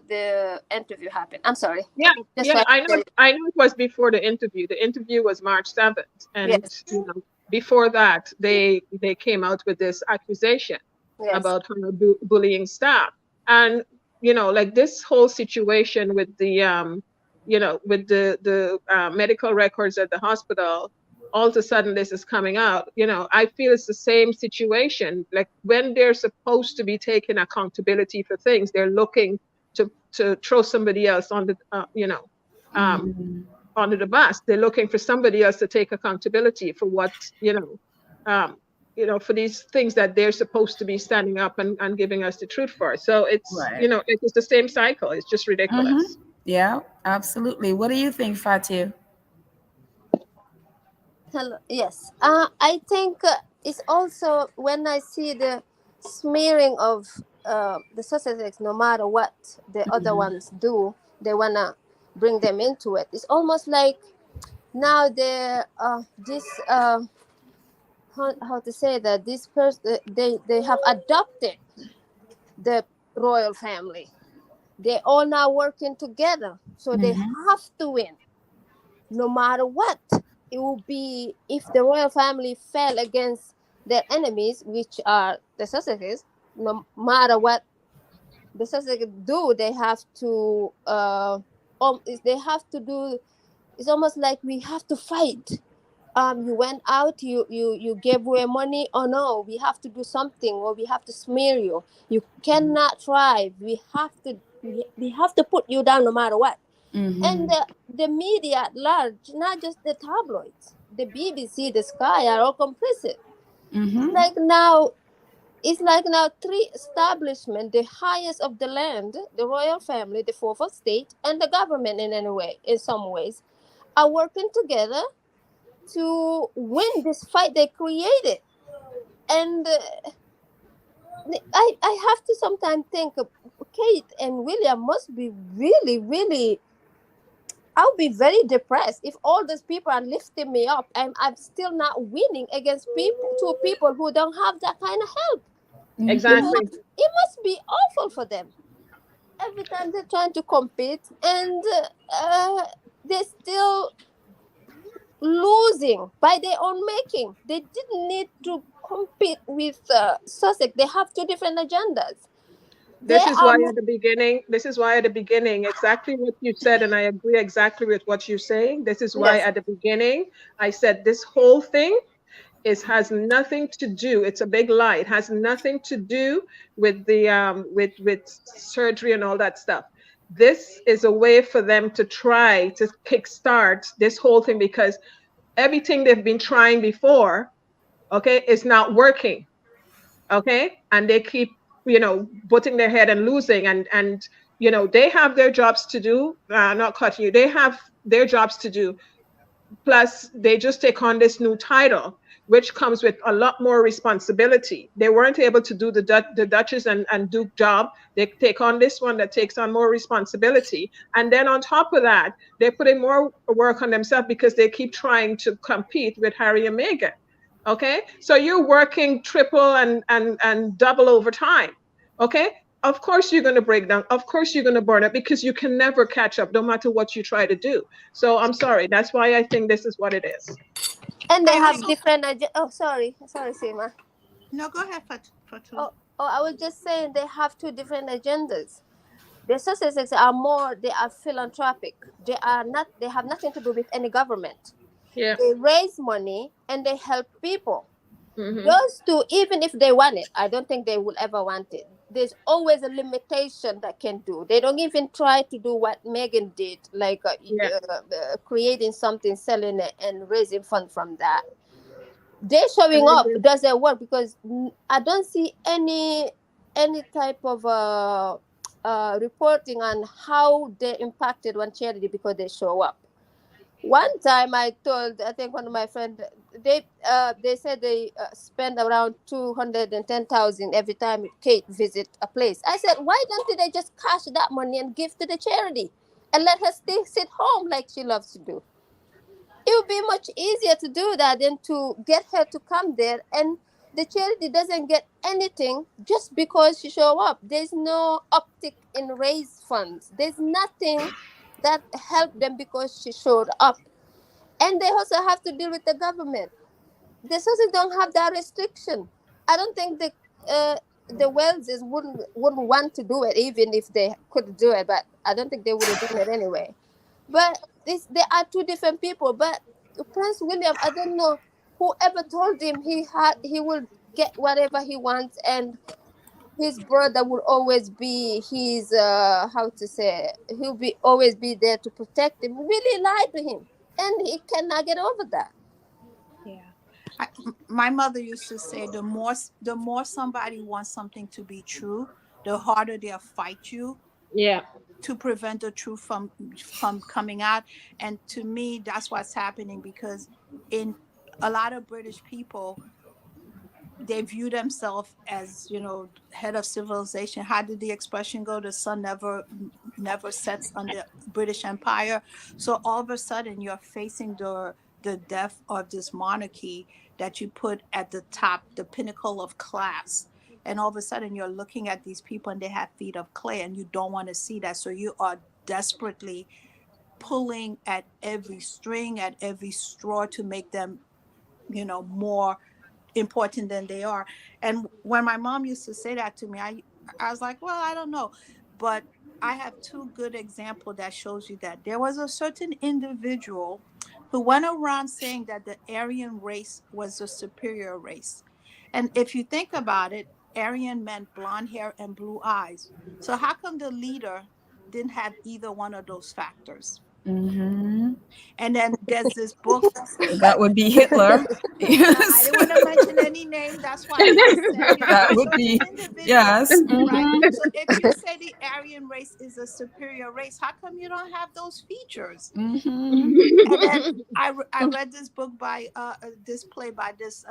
D: the interview happened. I'm sorry.
C: yeah,
D: Just
C: yeah.
D: trying to
C: I know.
D: say
C: I know it was before the interview. The interview was March 7th, and
D: yes,
C: before that, they came out with this accusation
D: yes.
C: about her bullying staff, and like this whole situation with the with the medical records at the hospital. All of a sudden, this is coming out. I feel it's the same situation. Like when they're supposed to be taking accountability for things, they're looking to throw somebody else on the um,
A: Mhm.
C: under the bus. They're looking for somebody else to take accountability for what um, for these things that they're supposed to be standing up and giving us the truth for. So it's
A: Right.
C: it's the same cycle. It's just ridiculous.
A: Yeah, absolutely. What do you think, Fatu?
D: Hello. Yes. I think it's also when I see the smearing of the Sussex, no matter what the other
A: Mhm.
D: ones do, they wanna bring them into it. It's almost like now they this how to say that this person they have adopted the royal family. They all now working together, so they
A: Mhm.
D: have to win no matter what. It will be if the royal family fell against their enemies, which are the Sussexes. No matter what the Sussex do, they have to they have to do. It's almost like we have to fight. You went out, you gave away money. Oh no, we have to do something, or we have to smear you. You cannot thrive. We have to put you down no matter what. And
A: Mhm.
D: the media at large, not just the tabloids, the BBC, the Sky, are all complicit. It's
A: Mhm.
D: like now, it's like now three establishment, the highest of the land, the royal family, the fourth estate, and the government in any way, in some ways, are working together to win this fight they created. And I have to sometimes think Kate and William must be really, really. I'll be very depressed if all those people are lifting me up and I'm still not winning against people, two people who don't have that kind of help. It
A: Mhm.
C: Exactly.
D: must, it must be awful for them. Every time they're trying to compete and they're still losing by their own making. They didn't need to compete with Sussex. They have two different agendas. They
C: This is
D: are
C: why at the beginning, exactly what you said, and I agree exactly with what you're saying. This is why
D: yes,
C: at the beginning I said this whole thing is has nothing to do. It's a big lie. It has nothing to do with the with surgery and all that stuff. This is a way for them to try to kickstart this whole thing because everything they've been trying before, okay, is not working, okay, and they keep butting their head and losing, and they have their jobs to do. Not cutting you. They have their jobs to do. Plus, they just take on this new title, which comes with a lot more responsibility. They weren't able to do the Duchess and Duke job. They take on this one that takes on more responsibility. And then on top of that, they're putting more work on themselves because they keep trying to compete with Harry and Meghan. Okay. So you're working triple and double overtime. Okay. Of course you're going to break down. Of course you're going to burn out because you can never catch up no matter what you try to do. So I'm sorry. That's why I think this is what it is.
D: and they
B: I
D: have
B: also
D: different. Oh, sorry, Seema.
B: no, go ahead, Fatu.
D: Oh, I was just saying they have two different agendas. The Sussexes are more. They are philanthropic. They are not. They have nothing to do with any government.
C: Yeah.
D: They raise money and they help people.
C: Hmm.
D: Those two, even if they want it, I don't think they will ever want it. There's always a limitation that can do. They don't even try to do what Megan did, like
C: Yeah.
D: creating something, selling it, and raising funds from that. They're showing
C: I
D: up
C: agree.
D: doesn't work because I don't see any type of reporting on how they impacted one charity because they show up. One time I told, I think one of my friends, they said they spend around 210,000 every time Kate visit a place. I said, why don't they just cash that money and give to the charity and let her stay sit home like she loves to do? It would be much easier to do that than to get her to come there and The charity doesn't get anything just because she show up. There's no uptick in raise funds. There's nothing that helped them because she showed up. And they also have to deal with the government. The Saudis don't have that restriction. I don't think the Waleses wouldn't want to do it even if they could do it, but I don't think they would have done it anyway. But this they are two different people. But Prince William, I don't know whoever told him he will get whatever he wants, and his brother will always be his how to say, he'll be always be there to protect him. Really lied to him, and he cannot get over that.
B: Yeah. My mother used to say the more somebody wants something to be true, the harder they'll fight you
C: Yeah.
B: to prevent the truth from coming out. And to me, that's what's happening, because in a lot of British people, they view themselves as, head of civilization. How did the expression go? The sun never sets on the British Empire. So all of a sudden you're facing the death of this monarchy that you put at the top, the pinnacle of class. And all of a sudden you're looking at these people and they have feet of clay, and you don't want to see that. So you are desperately pulling at every string, at every straw, to make them, more important than they are. And when my mom used to say that to me, I was like, well, I don't know. But I have two good examples that shows you that there was a certain individual who went around saying that the Aryan race was the superior race. And if you think about it, Aryan meant blonde hair and blue eyes. So how come the leader didn't have either one of those factors?
A: Hmm.
B: And then there's this book.
A: That would be Hitler.
B: I
A: Yes.
B: didn't want to mention any name. That's why I just said,
A: That
B: a
A: would
B: certain
A: be,
B: individual,
A: yes.
B: right?
A: Hmm.
B: So if you say the Aryan race is a superior race, how come you don't have those features?
A: Hmm.
B: And then I read this book by this play by this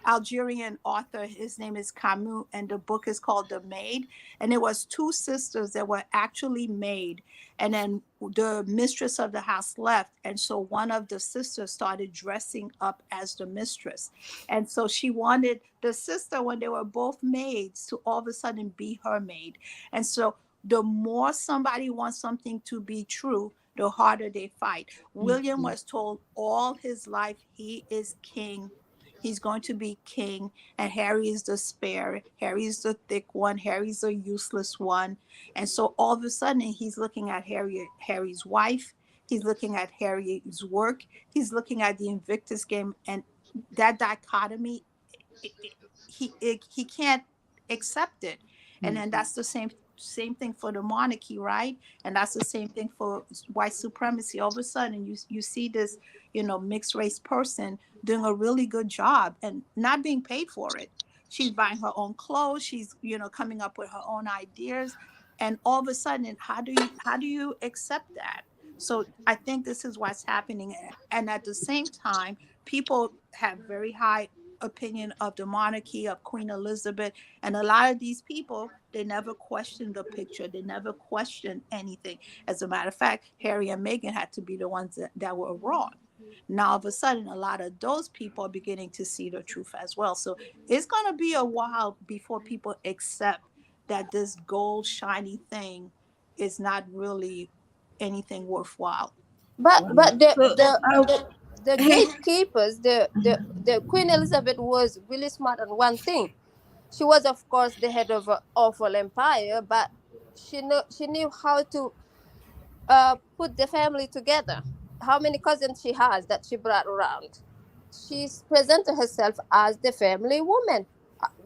B: Algerian author. His name is Camus, and the book is called The Maid. And it was two sisters that were actually maid. And then the mistress of the house left. And so one of the sisters started dressing up as the mistress. And so she wanted the sister, when they were both maids, to all of a sudden be her maid. And so the more somebody wants something to be true, the harder they fight. William was told all his life he is king. He's going to be king, and Harry is the spare. Harry is the thick one. Harry's the useless one. And so all of a sudden, he's looking at Harry's wife. He's looking at Harry's work. He's looking at the Invictus game, and that dichotomy, he can't accept it. And then that's the same thing for the monarchy, right? And that's the same thing for white supremacy. All of a sudden you see this, mixed race person doing a really good job and not being paid for it. She's buying her own clothes. She's, coming up with her own ideas. And all of a sudden, how do you accept that? So I think this is what's happening. And at the same time, people have very high opinion of the monarchy, of Queen Elizabeth. And a lot of these people, they never questioned the picture. They never questioned anything. As a matter of fact, Harry and Meghan had to be the ones that were wrong. Now, all of a sudden, a lot of those people are beginning to see the truth as well. So it's going to be a while before people accept that this gold, shiny thing is not really anything worthwhile.
D: But
A: Wow.
D: but the
A: So,
D: the the, the gatekeepers, the Queen Elizabeth was really smart on one thing. She was, of course, the head of an awful empire, but she knew how to put the family together. How many cousins she has that she brought around? She's presented herself as the family woman.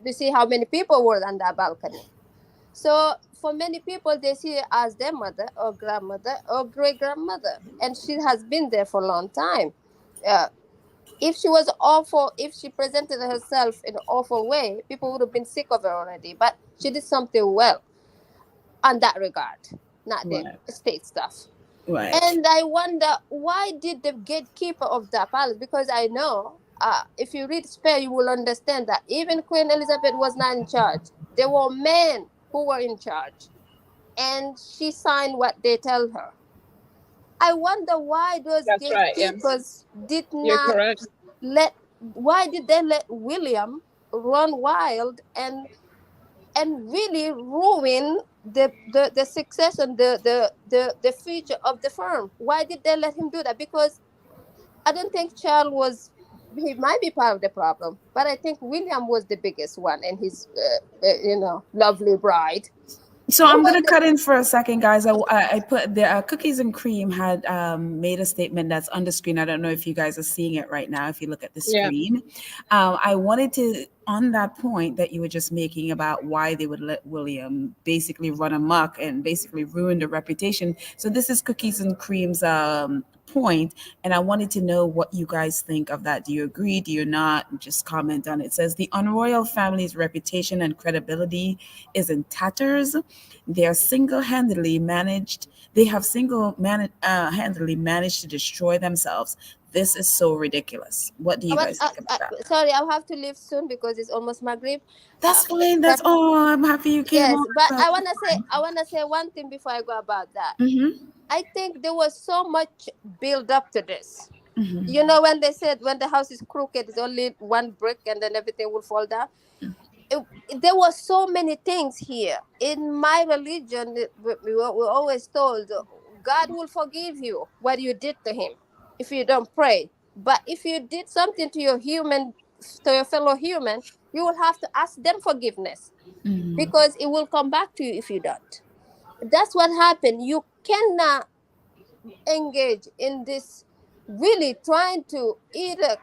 D: You see how many people were on that balcony. So for many people, they see her as their mother or grandmother or great grandmother, and she has been there for a long time. Uh, if she was awful, if she presented herself in an awful way, people would have been sick of her already. But she did something well on that regard, not the
A: right,
D: state stuff.
A: right.
D: And I wonder, why did the gatekeeper of the palace? Because I know, if you read Spare, you will understand that even Queen Elizabeth was not in charge. There were men who were in charge, and she signed what they tell her. I wonder why those
C: That's right. Yeah,
D: gatekeepers did
C: you're
D: not
C: correct.
D: let why did they let William run wild and really ruin the success and the future of the firm? Why did they let him do that? Because I don't think Charles was. He might be part of the problem, but I think William was the biggest one, and his, lovely bride.
A: So
D: They
A: I'm
D: were
A: gonna
D: the.
A: cut in for a second, guys. I put the Cookies and Cream had made a statement that's on the screen. I don't know if you guys are seeing it right now. If you look at the
C: Yeah.
A: screen, I wanted to on that point that you were just making about why they would let William basically run amok and basically ruin the reputation. So this is Cookies and Cream's point, and I wanted to know what you guys think of that. Do you agree? Do you not? Just comment on it. It says the unroyal family's reputation and credibility is in tatters. They are single-handedly managed. They have handedly managed to destroy themselves. This is so ridiculous. What do you guys think about that?
D: Sorry, I'll have to leave soon because it's almost Maghrib.
A: That's fine.
D: But
A: That's all. I'm happy you came
D: yes,
A: on.
D: but
A: So.
D: I wanna say one thing before I go about that.
A: Mm-hmm.
D: I think there was so much build up to this.
A: Mm-hmm.
D: You know, when they said when the house is crooked, it's only one brick and then everything will fall down. There were so many things here. In my religion, we're always told God will forgive you what you did to him if you don't pray. But if you did something to your fellow human, you will have to ask them forgiveness
A: Mm-hmm.
D: because it will come back to you if you don't. That's what happened. You cannot engage in this, really trying to either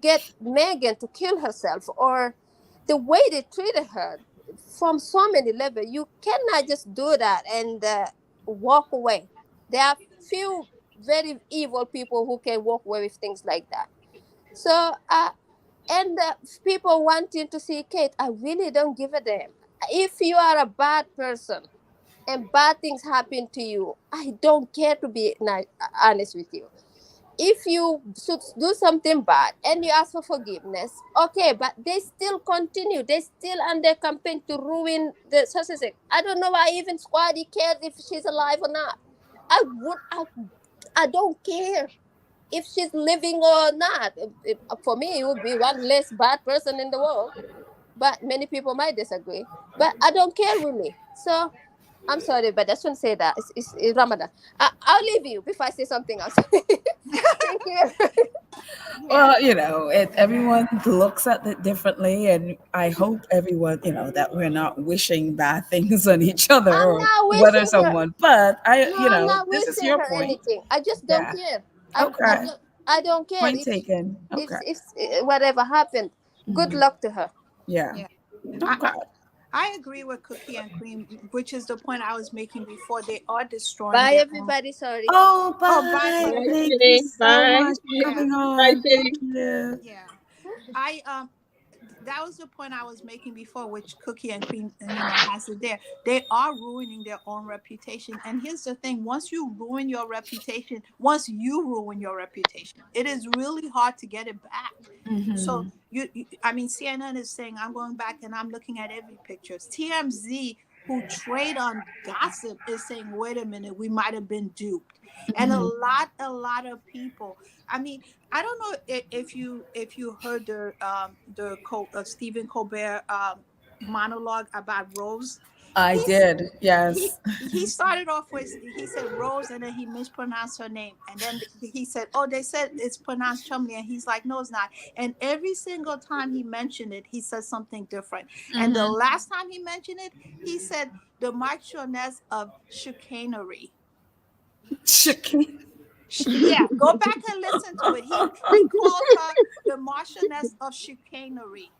D: get Megan to kill herself, or the way they treated her from so many levels. You cannot just do that and walk away. There are few very evil people who can walk away with things like that. So, and people wanting to see Kate, I really don't give a damn. If you are a bad person and bad things happen to you, I don't care, to be honest with you. If you should do something bad and you ask for forgiveness, okay, but they still continue. They still under campaign to ruin the success. I don't know why even Squaddy cares if she's alive or not. I don't care if she's living or not. For me, it would be one less bad person in the world. But many people might disagree. But I don't care really. So I'm sorry, but I shouldn't say that. It's Ramadan. I'll leave you before I say something else. Thank you.
B: Yeah.
A: Well, everyone looks at it differently, and I hope everyone, that we're not wishing bad things on each other
D: I'm
A: or
D: not
A: whether
D: wishing her.
A: someone. But
D: No, I'm not
A: this is
D: wishing
A: your
D: her
A: point.
D: anything. I just don't
A: Yeah.
D: care.
A: Okay.
D: I don't care
A: Point
D: if
A: taken. Okay.
D: whatever happened. Good
A: Mhm.
D: luck to her.
A: Yeah.
B: Yeah. I,
A: Okay.
B: I I agree with Cookie and Cream, which is the point I was making before. They are destroying
D: Bye,
B: their own.
D: everybody. Sorry.
A: Oh,
B: Oh, bye,
A: bye.
C: Bye,
B: Sherry.
A: Thank you
C: Chitty.
A: so
C: Bye.
A: much for
B: Yeah,
A: coming
C: Bye,
A: on. Thank
C: Chitty.
A: you.
B: yeah. I that was the point I was making before, which Cookie and Cream, has it there. They are ruining their own reputation. And here's the thing: once you ruin your reputation, it is really hard to get it back. So
A: Mm-hmm.
B: I mean, CNN is saying I'm going back and I'm looking at every picture. TMZ, who trade on gossip, is saying, wait a minute, we might have been duped. And
A: Mm-hmm.
B: a lot of people. I mean, I don't know if you heard the Stephen Colbert monologue about Rose.
A: I
B: He's
A: did.
B: he
A: Yes.
B: he started off with, he said Rose, and then he mispronounced her name, and then he said, oh, they said it's pronounced Chumley, and he's like, no, it's not. And every single time he mentioned it, he said something different. And the
A: Mm-hmm.
B: last time he mentioned it, he said the Marchioness of chicanery. Yeah, go back and listen to it. He called her the Marchioness of chicanery.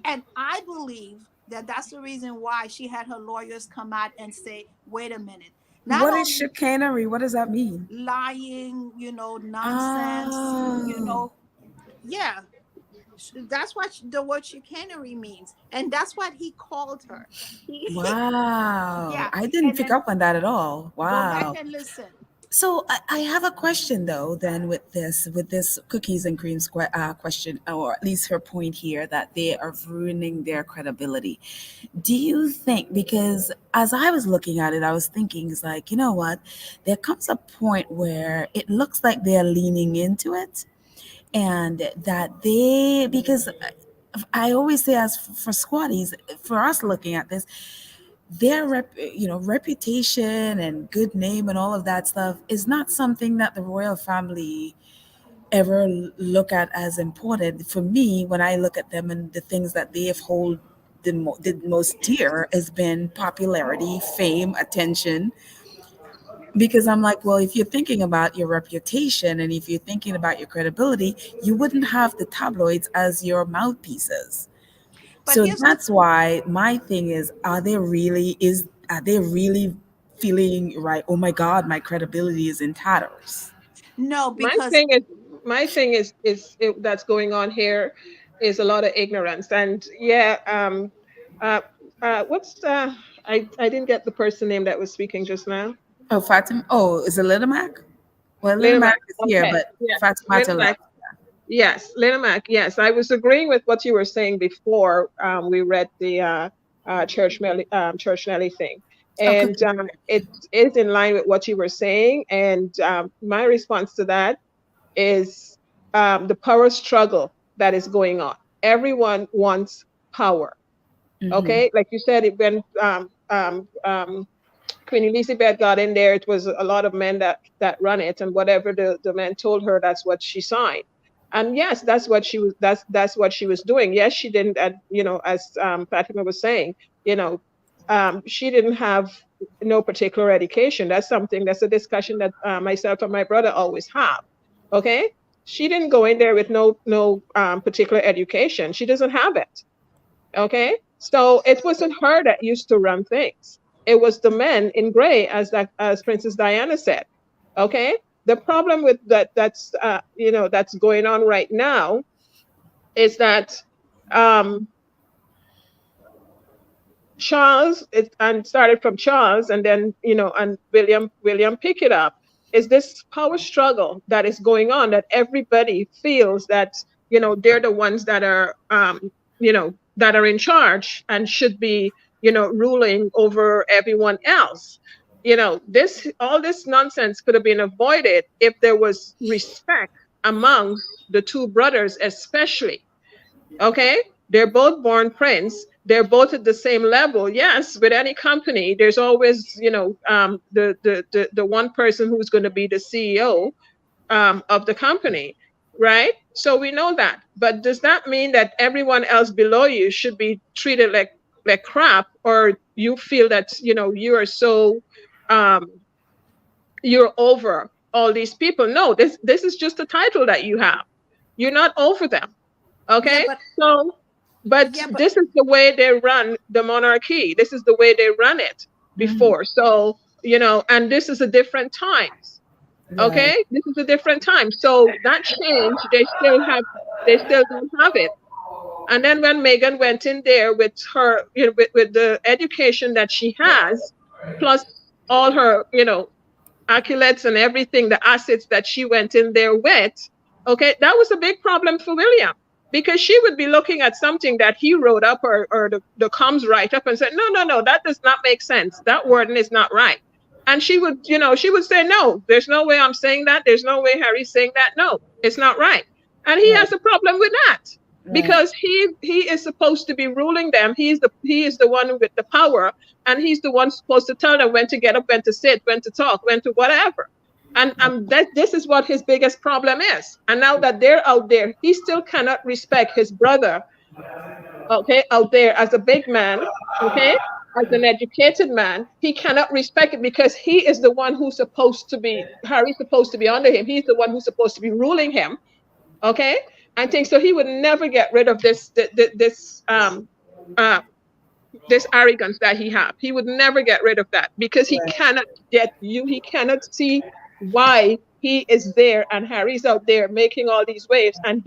B: And I believe that that's the reason why she had her lawyers come out and say, wait a minute, not
A: What is
B: only
A: chicanery? What does that mean?
B: lying, nonsense,
A: Oh,
B: yeah, that's what the word chicanery means. And that's what he called her.
A: wow.
B: Yeah.
A: I didn't
B: And
A: pick
B: then
A: up on that at all.
B: go back
A: Wow.
B: and listen.
A: So I have a question though. Then with this cookies and cream question, or at least her point here that they are ruining their credibility. Do you think, because as I was looking at it, I was thinking, it's like, what? There comes a point where it looks like they're leaning into it. and that they, because I always say, as for squatties, for us looking at this, their reputation and good name and all of that stuff is not something that the royal family ever look at as important. For me, when I look at them, and the things that they have hold the most dear has been popularity, fame, attention. Because I'm like, well, if you're thinking about your reputation and if you're thinking about your credibility, you wouldn't have the tabloids as your mouthpieces.
B: But
A: So
B: here's the
A: that's why my thing is, are they really feeling right? Oh my God, my credibility is in tatters.
B: no,
C: my
B: because
C: thing is that's going on here is a lot of ignorance. And yeah, uh what's I didn't get the person name that was speaking just now.
A: Oh, Fatima. Oh, is it Little Mac? Well, Little
C: Little
A: Mac
C: Mac.
A: is here,
C: Okay,
A: but
C: yes,
A: Fatima
C: Little
A: to
C: Mac.
A: left.
C: Yes, Little Mac. Yes, I was agreeing with what you were saying before we read the Church Nelly thing,
A: Oh, good.
C: and it is in line with what you were saying. And my response to that is the power struggle that is going on. Everyone wants power.
A: Mm-hmm.
C: Okay, like you said, it when Queen Elizabeth got in there, it was a lot of men that run it, and whatever the men told her, that's what she signed. And yes, that's what she was doing. Yes, she didn't, as Fatima was saying, you know, she didn't have no particular education. That's a discussion that myself and my brother always have. Okay, she didn't go in there with no particular education. She doesn't have it. Okay. So it wasn't her that used to run things. It was the men in gray, as Princess Diana said. Okay. The problem with that's going on right now is that um, and started from Charles, and then and William pick it up. Is this power struggle that is going on, that everybody feels that they're the ones that are that are in charge and should be ruling over everyone else. This all this nonsense could have been avoided if there was respect among the two brothers, especially. Okay, they're both born prince. They're both at the same level. Yes, with any company, there's always the one person who's going to be the CEO of the company, right? So we know that. But does that mean that everyone else below you should be treated like crap, or you feel that you are so um, you're over all these people? No, this is just a title that you have. You're not over them.
B: yeah,
C: Okay,
B: but
C: so but
B: yeah, but
C: this is the way they run the monarchy. This is the way they run it
A: Mm-hmm.
C: before. So, and this is a different times.
A: Right.
C: Okay? This is a different time. So that change, they still don't have it. And then when Megan went in there with her, with the education that she has, plus all her, accolades and everything, the assets that she went in there with, okay, that was a big problem for William, because she would be looking at something that he wrote up, or the comms write up, and said, no, no, no, that does not make sense. That wording is not right. And she would say, no, there's no way I'm saying that. There's no way Harry's saying that. No, it's not right. And he
A: Right.
C: has a problem with that,
A: Right.
C: because he is supposed to be ruling them. He is the one with the power, and he's the one supposed to tell them when to get up, when to sit, when to talk, when to whatever. And that this is what his biggest problem is. And now that they're out there, he still cannot respect his brother, okay, out there as a big man, okay, as an educated man. He cannot respect it, because he is the one who's supposed to be, Harry's supposed to be under him. He's the one who's supposed to be ruling him, okay? I think so. He would never get rid of uh, this arrogance that he have. He would never get rid of that, because he
A: Right.
C: cannot he cannot see why he is there and Harry's out there making all these waves, and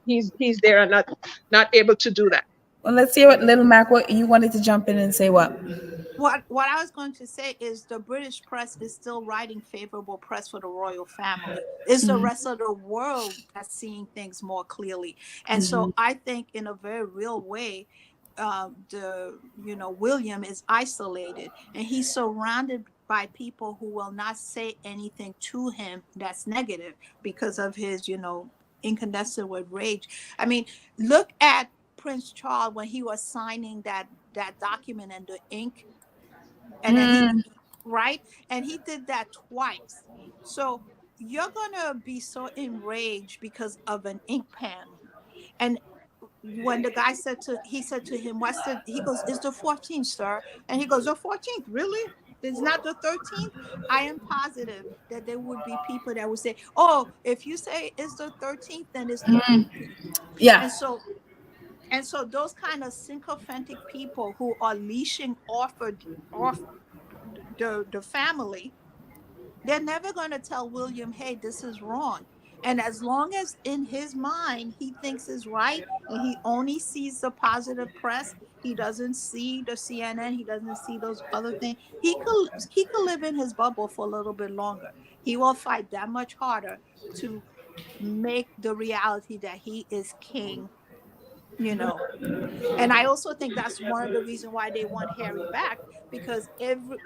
C: he's there and not able to do that.
A: Well, let's hear what Little Mac. What you wanted to jump in and say? What?
B: what I was going to say is the British press is still writing favorable press for the royal family. It's the rest of the world that's seeing things more clearly, and
A: Mm-hmm.
B: so I think in a very real way, William is isolated, and he's surrounded by people who will not say anything to him that's negative because of his incandescent with rage. I mean, look at Prince Charles when he was signing that document and the ink, and then he,
A: Mm,
B: right, and he did that twice. So you're gonna be so enraged because of an ink pen. And when the guy said to he said to him, what's the, he goes, it's the 14th, sir. And he goes, the 14th, really? It's not the 13th? I am positive that there would be people that would say, oh, if you say it's the 13th, then it's the
A: mm,
B: 14th.
A: yeah.
B: And so, and so those kind of sycophantic people who are leashing off the family, they're never going to tell William, hey, this is wrong. And as long as in his mind he thinks is right and he only sees the positive press, he doesn't see the CNN, he doesn't see those other things, he could live in his bubble for a little bit longer. He will fight that much harder to make the reality that he is king, you know. And I also think that's one of the reasons why they want Harry back, because every,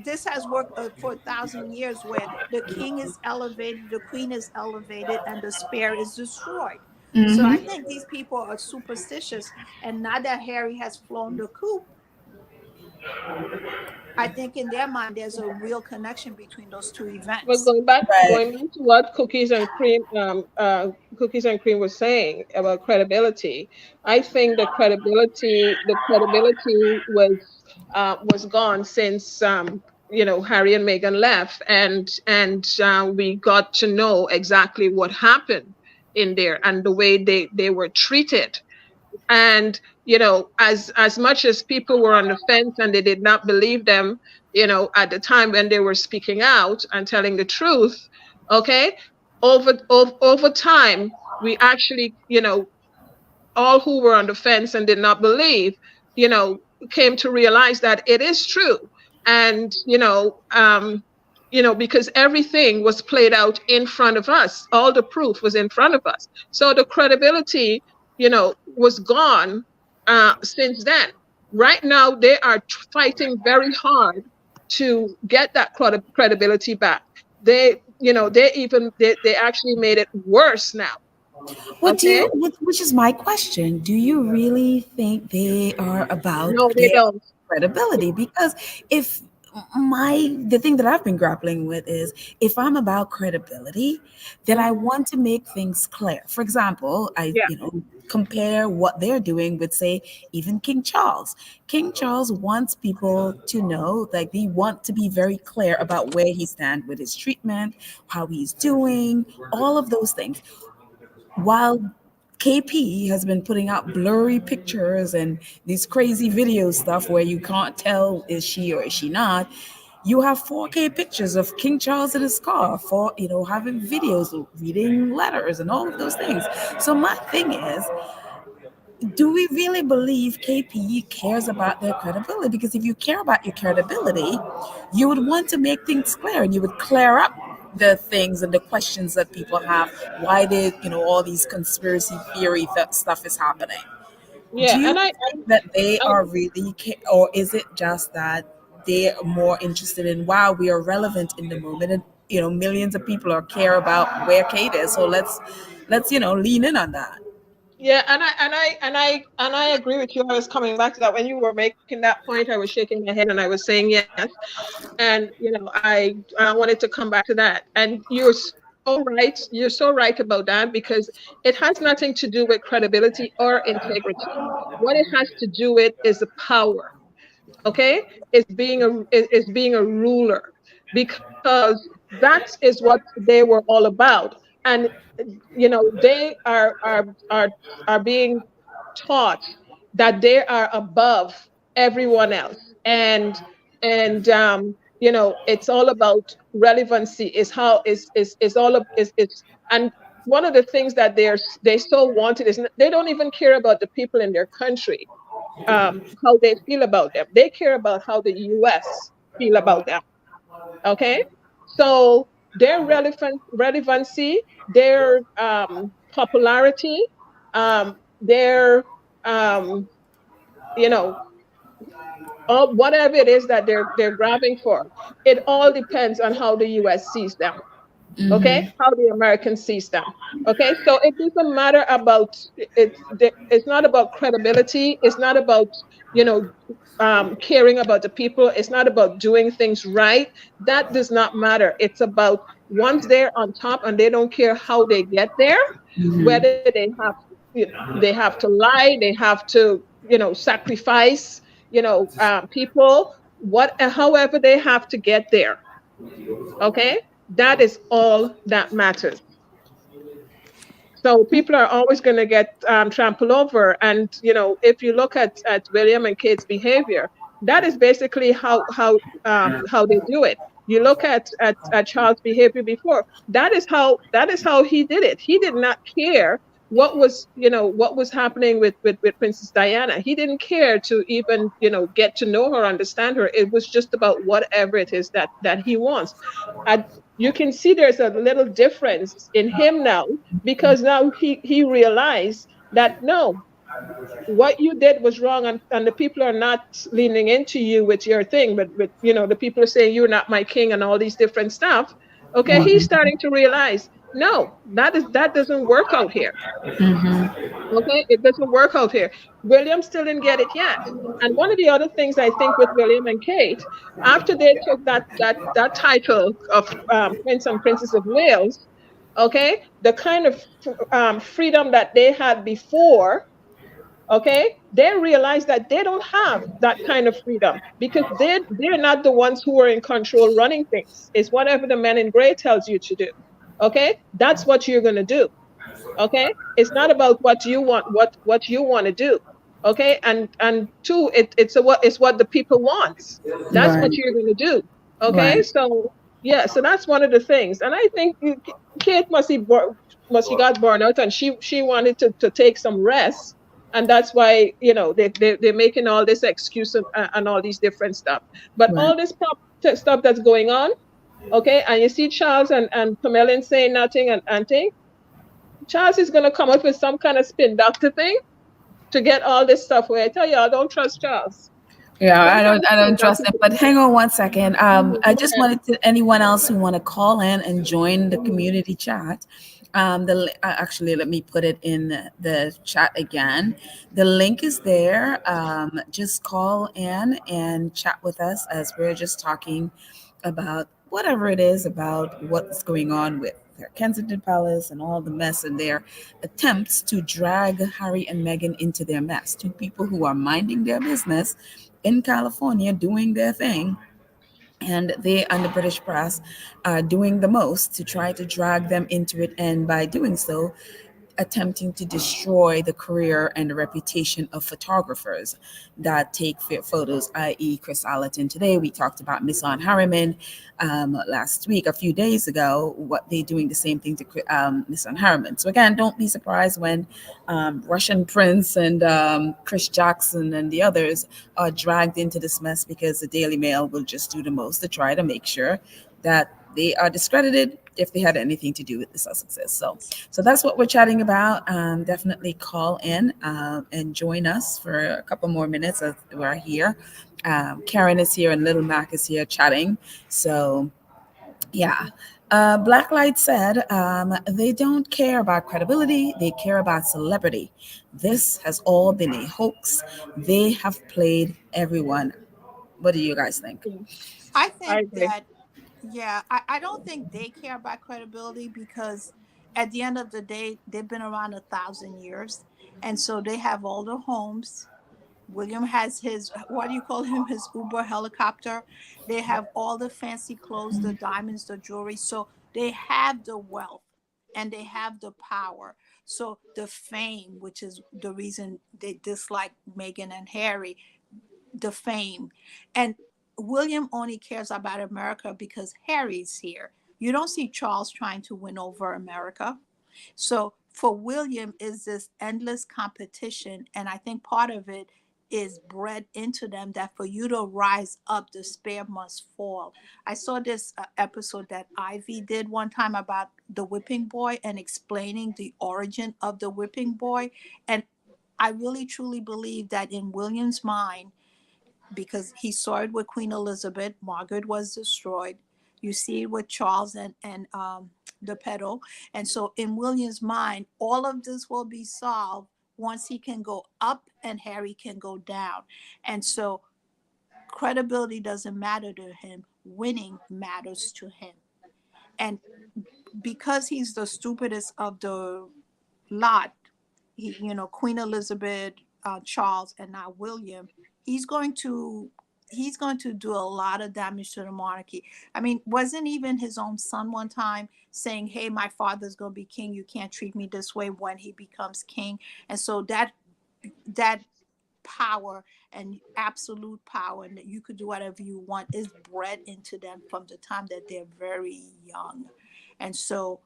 B: this has worked for 1,000 years, where the king is elevated, the queen is elevated, and the spare is destroyed. So I
A: Hmm.
B: think these people are superstitious, and now that Harry has flown the coop, I think in their mind there's a real connection between those two
C: But
B: events.
A: Right.
C: going back to what Cookies and Cream was saying about credibility, I think the credibility was gone since Harry and Meghan left, and we got to know exactly what happened in there and the way they were treated. And as much as people were on the fence and they did not believe them, at the time when they were speaking out and telling the truth, okay, over time we actually, all who were on the fence and did not believe, you know, came to realize that it is true. And, because everything was played out in front of us, all the proof was in front of us. So the credibility, was gone since then. Right now, they are fighting very hard to get that credibility back. They actually made it worse now. Okay.
A: Which is my question. Do you really think they are about
C: No, they
A: their
C: don't.
A: credibility? Because if the thing that I've been grappling with is, if I'm about credibility, then I want to make things clear. For example,
C: Yeah,
A: compare what they're doing with, say, even King Charles. King Charles wants people to know, like, they want to be very clear about where he stands with his treatment, how he's doing, all of those things. While KP has been putting out blurry pictures and these crazy video stuff where you can't tell is she or is she not. You have 4K pictures of King Charles in his car, for having videos, reading letters, and all of those things. So my thing is, do we really believe KP cares about their credibility? Because if you care about your credibility, you would want to make things clear, and you would clear up the things and the questions that people have, why all these conspiracy theory stuff is happening. Do
C: yeah,
A: you
C: and
A: think that they
C: I
A: are really, or is it just that they are more interested in, wow, we are relevant in the moment, and millions of people are care about where Kate is, so let's lean in on that.
C: yeah, and I agree with you. I was coming back to that when you were making that point. I was shaking my head and I was saying yes, and I wanted to come back to that. And you're so right. You're so right about that, because it has nothing to do with credibility or integrity. What it has to do with is the power. Okay, is being a ruler, because that is what they were all about. And they are being taught that they are above everyone else. And it's all about relevancy, is how is all of is and one of the things that they so wanted is, they don't even care about the people in their country, how they feel about them. They care about how the US feel about them. Okay. So their relevancy, their popularity, their um, you know, whatever it is that they're grabbing for, it all depends on how the US sees them. Okay,
A: Mm-hmm.
C: how the American sees them. Okay, so it doesn't matter about it's not about credibility. It's not about you know caring about the people. It's not about doing things right. That does not matter. It's about once they're on top and they don't care how they get there, whether
A: Mm-hmm.
C: they have to lie, they have to sacrifice people, however they have to get there. Okay, that is all that matters. So people are always going to get trampled over. And if you look at William and Kate's behavior, that is basically how they do it. You look at Charles' behavior before. That is how he did it. He did not care what was happening with Princess Diana. He didn't care to even get to know her, understand her. It was just about whatever it is that he wants. And you can see there's a little difference in him now, because now he realized that no, what you did was wrong, and the people are not leaning into you with your thing, but with the people are saying you're not my king and all these different stuff. Okay, he's starting to realize no, that doesn't work out here.
A: Mm-hmm.
C: Okay, it doesn't work out here. William still didn't get it yet. And one of the other things I think with William and Kate, after they took that title of Prince and Princess of Wales, okay, the kind of freedom that they had before, okay, they realized that they don't have that kind of freedom, because they're not the ones who are in control running things. It's whatever the man in gray tells you to do. Okay, that's what you're going to do. Okay, it's not about what you want to do. Okay, and two, it's what the people want. That's what
A: Right.
C: you're going to do. Okay,
A: Right.
C: so yeah, so that's one of the things. And I think Kate must he got burned out, and she wanted to take some rest. And that's why they're making all this excuse, and all these different stuff. But
A: Right.
C: all this stuff that's going on, okay, and you see Charles and Camilla saying nothing and thing. Charles is going to come up with some kind of spin doctor thing to get all this stuff away. I tell y'all, don't trust Charles.
A: Yeah,
C: Some
A: I
C: kind
A: don't
C: of
A: I
C: spin
A: don't trust
C: doctor
A: him.
C: thing.
A: But hang on one second. I
C: Go
A: just
C: ahead.
A: wanted to anyone else who want to call in and join the community chat. Actually, let me put it in the chat again. The link is there. Just call in and chat with us as we're just talking about whatever it is about what's going on with their Kensington Palace and all the mess and their attempts to drag Harry and Meghan into their mess. Two people who are minding their business in California doing their thing, and they and the British press are doing the most to try to drag them into it, and by doing so attempting to destroy the career and the reputation of photographers that take photos, i.e., Chris Allerton. Today, we talked about Miss On Harriman. Last week, a few days ago, what they're doing the same thing to Miss On Harriman. So again, don't be surprised when Russian Prince and Chris Jackson and the others are dragged into this mess, because the Daily Mail will just do the most to try to make sure that they are discredited if they had anything to do with the Sussexes. So that's what we're chatting about. Definitely call in and join us for a couple more minutes as we're here. Karen is here and Little Mac is here chatting. So yeah. Blacklight said they don't care about credibility, they care about celebrity. This has all been a hoax. They have played everyone. What do you guys think?
C: Yeah,
B: I
C: I
B: think
C: agree.
B: that, yeah, I don't think they care about credibility, because at the end of the day, they've been around 1,000 years. And so they have all the homes. William has his, what do you call him, his Uber helicopter. They have all the fancy clothes, the diamonds, the jewelry. So they have the wealth and they have the power. So the fame, which is the reason they dislike Meghan and Harry, the fame. And William only cares about America because Harry's here. You don't see Charles trying to win over America. So for William is this endless competition, and I think part of it is bred into them that for you to rise up, the spear must fall. I saw this episode that Ivy did one time about the whipping boy and explaining the origin of the whipping boy, and I really truly believe that in William's mind, because he saw it with Queen Elizabeth, Margaret was destroyed. You see it with Charles and the pedal. And so in William's mind, all of this will be solved once he can go up and Harry can go down. And so credibility doesn't matter to him, winning matters to him. And because he's the stupidest of the lot, Queen Elizabeth, Charles, and now William, he's going to do a lot of damage to the monarchy. I mean, wasn't even his own son one time saying, "Hey, my father's going to be king. You can't treat me this way," when he becomes king. And so that power and absolute power, and that you could do whatever you want, is bred into them from the time that they're very young. And so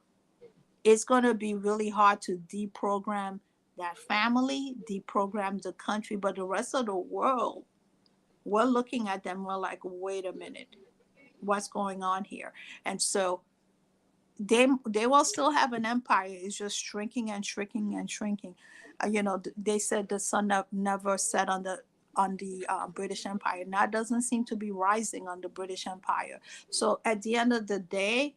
B: it's going to be really hard to deprogram that family, deprogram the country, but the rest of the world, we're looking at them, we're like, wait a minute, what's going on here? And so they will still have an empire. It's just shrinking and shrinking and shrinking. They said the sun never set on the British Empire, and that doesn't seem to be rising on the British Empire. So at the end of the day,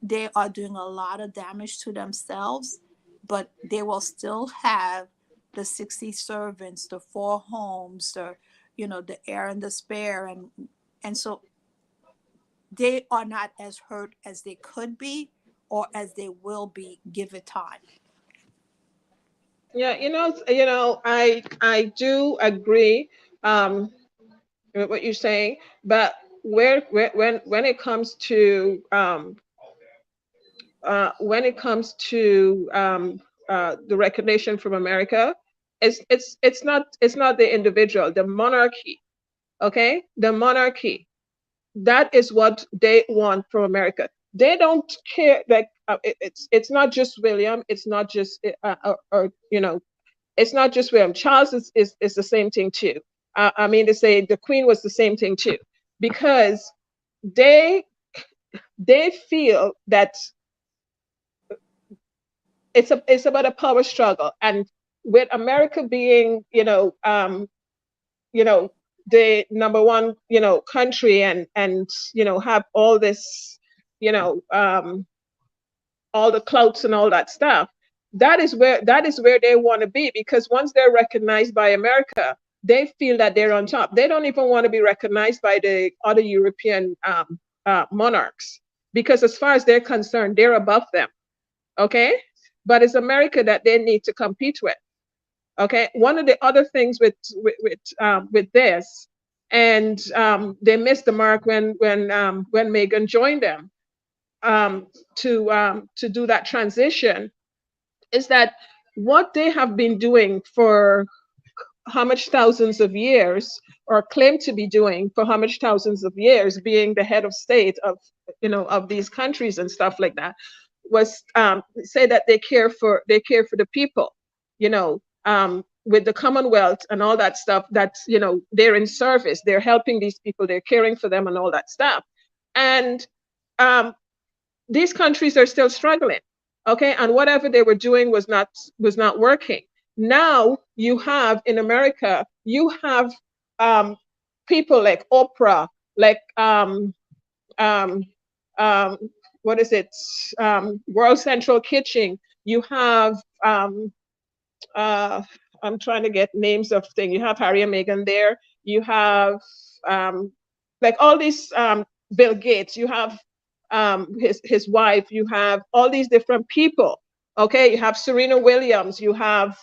B: they are doing a lot of damage to themselves, but they will still have the 60 servants, the 4 homes, the heir and the spare, and so they are not as hurt as they could be or as they will be, give it time.
C: Yeah, I do agree with what you're saying, but when it comes to the recognition from America, it's not the individual, the monarchy. Okay, the monarchy. That is what they want from America. They don't care. Like it's not just William. It's not just it's not just William. Charles is the same thing too. I mean to say the Queen was the same thing too, because they feel that it's about a power struggle, and with America being the number one country, and have all this you know all the clouts and all that stuff. That is where they want to be, because once they're recognized by America, they feel that they're on top. They don't even want to be recognized by the other European monarchs, because as far as they're concerned, they're above them. Okay, but it's America that they need to compete with. Okay, one of the other things with this, and they missed the mark when Meghan joined them to do that transition, is that what they have been doing for how much thousands of years, or claim to be doing for how much thousands of years, being the head of state of these countries and stuff like that, was say that they care for the people, with the Commonwealth and all that stuff, that they're in service, they're helping these people, they're caring for them and all that stuff. And these countries are still struggling. Okay, and whatever they were doing was not working. Now you have in America, you have people like Oprah, like what is it, World Central Kitchen. You have I'm trying to get names of things. You have Harry and Meghan there. You have like all these Bill Gates. You have his wife. You have all these different people. Okay, you have Serena Williams. You have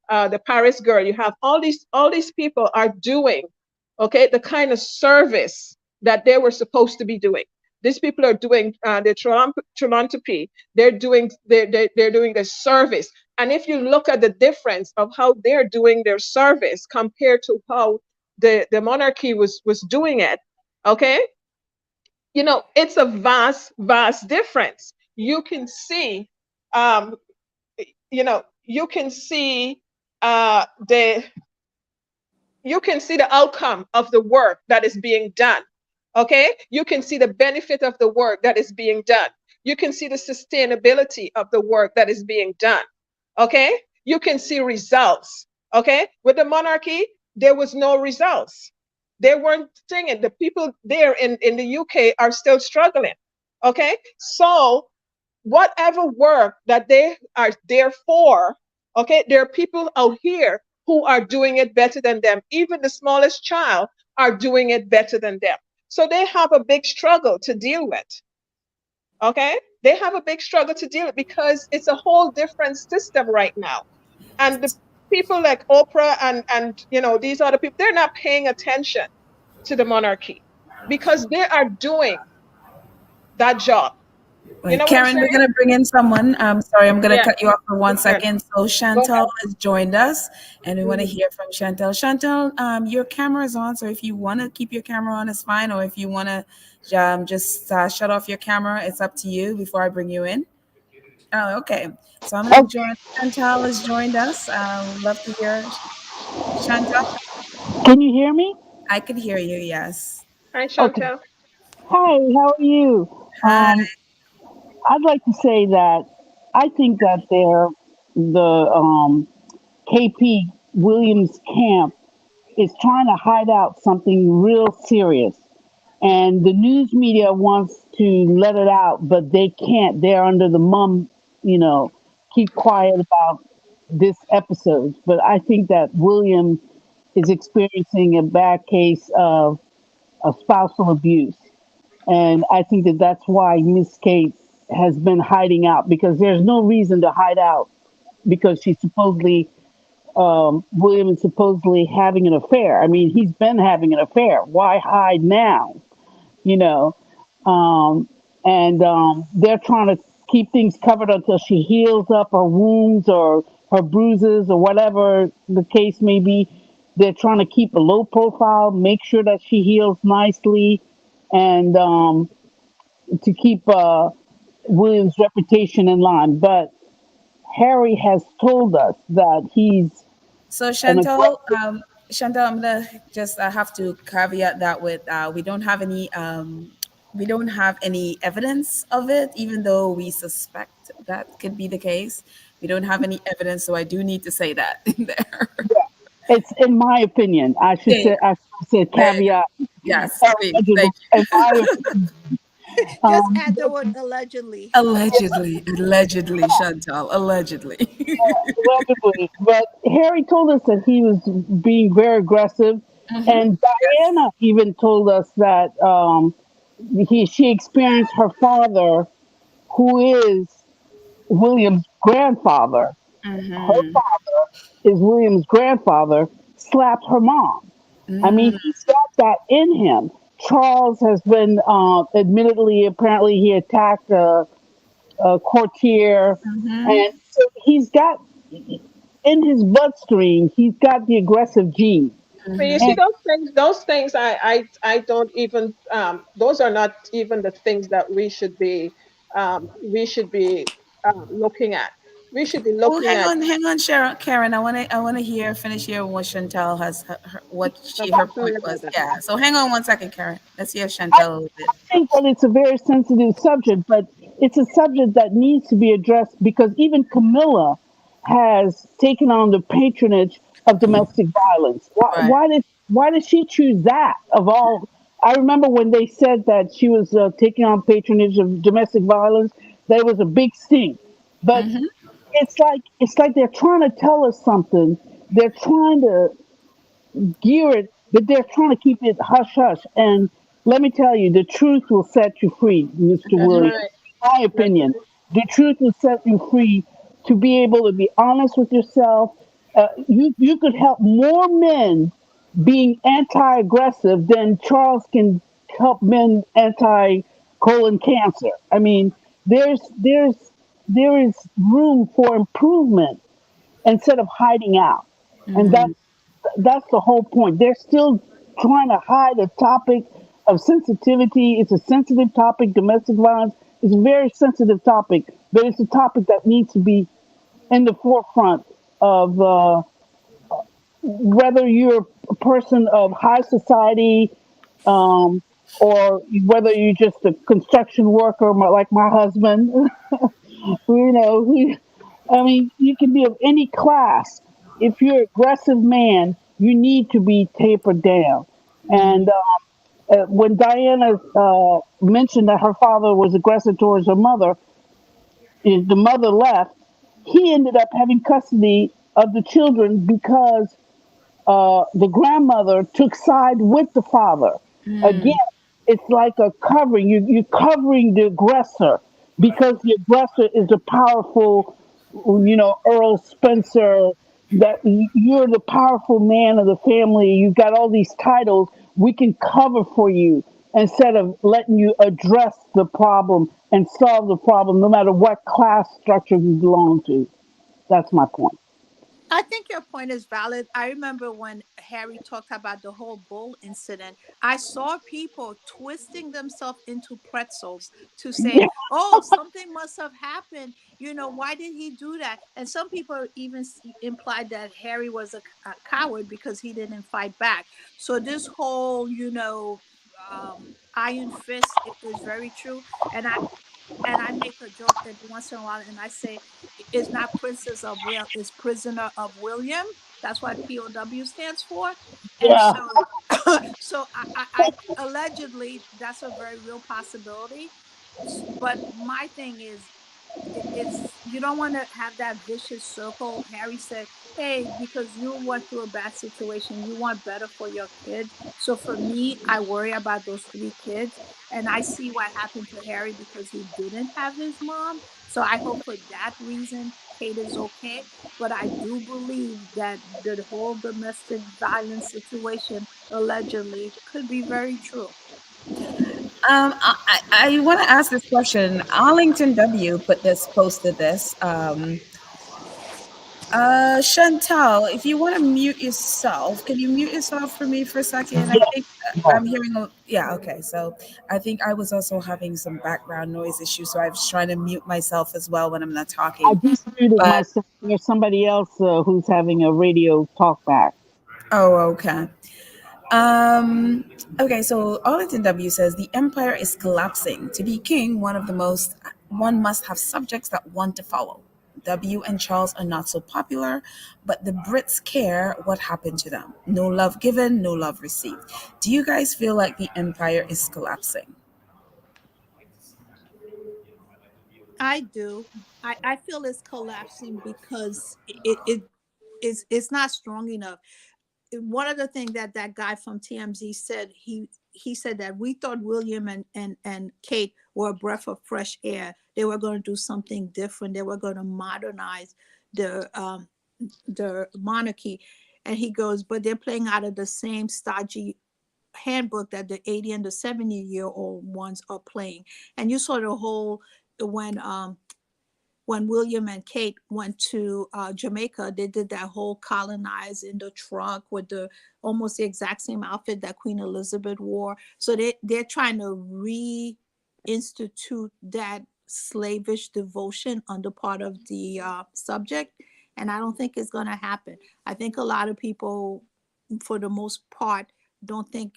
C: the Paris girl. You have all these people are doing, okay, the kind of service that they were supposed to be doing. These people are doing the philanthropy. They're doing the service. And if you look at the difference of how they're doing their service compared to how the monarchy was doing it, okay, it's a vast difference. You can see, you can see the outcome of the work that is being done. Okay, you can see the benefit of the work that is being done. You can see the sustainability of the work that is being done. Okay, you can see results. Okay, with the monarchy, there was no results. They weren't singing. The people there in the UK are still struggling. Okay, so whatever work that they are there for, okay, there are people out here who are doing it better than them. Even the smallest child are doing it better than them. So they have a big struggle to deal with. Okay? They have a big struggle to deal with because it's a whole different system right now. And the people like Oprah and these other people, they're not paying attention to the monarchy because they are doing that job. You
A: Right.
C: know what I'm
A: Karen, we're
C: saying?
A: going to bring in someone. Sorry, I'm going to
C: Yeah.
A: cut you off for
C: Go
A: one
C: ahead.
A: second. So
C: Go
A: Chantal
C: ahead.
A: has joined us, and we want to
C: Mhm.
A: hear from Chantal. Chantal, your camera is on, so if you want to keep your camera on, it's fine. Or if you want to just shut off your camera, it's up to you before I bring you in. Oh, okay. So I'm going to
E: Oh,
A: join. Chantal has joined us. Would love to hear Chantal.
E: can you hear me?
A: I could hear you, yes.
C: Hi,
E: Okay.
C: Chantel.
E: Hi, how are you?
A: Hi.
E: I'd like to say that I think that the KP Williams camp is trying to hide out something real serious. And the news media wants to let it out, but they can't. They're under the you know, keep quiet about this episode. But I think that William is experiencing a bad case of spousal abuse. And I think that that's why Miss Kate has been hiding out because there's no reason to hide out because she's supposedly William is supposedly having an affair. I mean, he's been having an affair. Why hide now? You know, um, and they're trying to keep things covered until she heals up her wounds or her bruises or whatever the case may be. They're trying to keep a low profile, make sure that she heals nicely, and to keep William's reputation in line. But Harry has told us that he's
A: So
E: an
A: Chantal,
E: aggressive.
A: Chantal, I'm gonna just I have to caveat that with we don't have any evidence of it, even though we suspect that could be the case. We don't have any evidence, so I do need to say that in there.
E: It's in my opinion. I should
A: Yeah,
E: say I should say
A: there you go.
E: caveat.
A: Yes, please, thank
E: In my
A: you.
E: opinion,
B: Just add the
E: but
B: word allegedly.
A: Allegedly, allegedly, Chantal, allegedly.
E: allegedly. But Harry told us that he was being very aggressive, and
A: Yes.
E: Diana even told us that she experienced her father, who is William's grandfather. Her
A: Mm-hmm.
E: father is William's grandfather. Slapped her mom. I mean,
A: Mm-hmm.
E: he's got that in him. Charles has been, admittedly, apparently, he attacked a courtier,
A: Mm-hmm.
E: and so he's got in his bloodstream, he's got the aggressive gene.
C: But you see
A: Mm-hmm.
E: And
C: those things I don't even those are not even the things that we should be looking at. We should be
A: Oh,
C: looking at
A: hang on, Sharon, Karen. I want to finish here what Chantal has, what her
C: about sorry
A: point
C: about
A: was.
C: that.
A: Yeah. So hang on one second, Karen. Let's hear
E: I
A: Chantal a little bit.
E: think that it's a very sensitive subject, but it's a subject that needs to be addressed because even Camilla has taken on the patronage of domestic violence.
A: Right.
E: Why did she choose that of all? I remember when they said that she was taking on patronage of domestic violence. There was a big stink, but
A: Mm-hmm.
E: it's like they're trying to tell us something. They're trying to gear it, but they're trying to keep it hush hush. And let me tell you, the truth will set you free, Mr.
C: That's
E: Williams.
C: right.
E: My
C: That's
E: opinion,
C: right.
E: the truth will set you free to be able to be honest with yourself. You could help more men being anti-aggressive than Charles can help men anti-colon cancer. I mean, there is room for improvement instead of hiding out. And
A: Mm-hmm.
E: that's the whole point. They're still trying to hide a topic of sensitivity. It's a sensitive topic. Domestic violence is a very sensitive topic, but it's a topic that needs to be in the forefront of whether you're a person of high society um, or whether you're just a construction worker like my husband. You know, I mean, you can be of any class. If you're an aggressive man, you need to be tapered down. And when Diana mentioned that her father was aggressive towards her mother, is the mother left, he ended up having custody of the children because the grandmother took side with the father. Again, it's like a covering. You're covering the aggressor because the aggressor is a powerful, Earl Spencer. That you're the powerful man of the family. You've got all these titles. We can cover for you instead of letting you address the problem and solve the problem, no matter what class structure you belong to. That's my point.
B: I think your point is valid. I remember when Harry talked about the whole bull incident, I saw people twisting themselves into pretzels to say,
E: Yeah,
B: oh, something must have happened. Why did he do that? And some people even implied that Harry was a coward because he didn't fight back. So this whole, iron fist is very true. And I make a joke every once in a while, and I say, "It's not Princess of Wales, it's Prisoner of William." That's what POW stands for, and
E: yeah.
B: so, so I allegedly that's a very real possibility. But my thing is, it's you don't want to have that vicious circle. Harry said, hey, because you went through a bad situation, you want better for your kids. So for me, I worry about those three kids, and I see what happened to Harry because he didn't have his mom. So I hope for that reason Kate is okay. But I do believe that the whole domestic violence situation allegedly could be very true.
A: I want to ask this question. Arlington W posted this. Chantal, if you want to mute yourself, can you mute yourself for me for a second? I think I'm hearing yeah, okay. So I think I was also having some background noise issues, so I was trying to mute myself as well when I'm not
E: I
A: talking.
E: just muted
A: But
E: myself. There's somebody else who's having a radio talk back.
A: oh, okay. Um, okay, so Arlington W says the empire is collapsing. To be king, one must have subjects that want to follow. W and Charles are not so popular, but the Brits care what happened to them. No love given, no love received. Do you guys feel like the empire is collapsing?
B: I do. I feel it's collapsing because it's not strong enough. One of the things that that guy from TMZ said, he said that we thought William and Kate were a breath of fresh air. They were going to do something different. They were going to modernize the monarchy. And he goes, but they're playing out of the same stodgy handbook that the 80 and the 70-year-old ones are playing. And you saw the whole when William and Kate went to Jamaica, they did that whole colonize in the trunk with the almost the exact same outfit that Queen Elizabeth wore. So they're trying to reinstitute that slavish devotion on the part of the subject. And I don't think it's going to happen. I think a lot of people, for the most part, don't think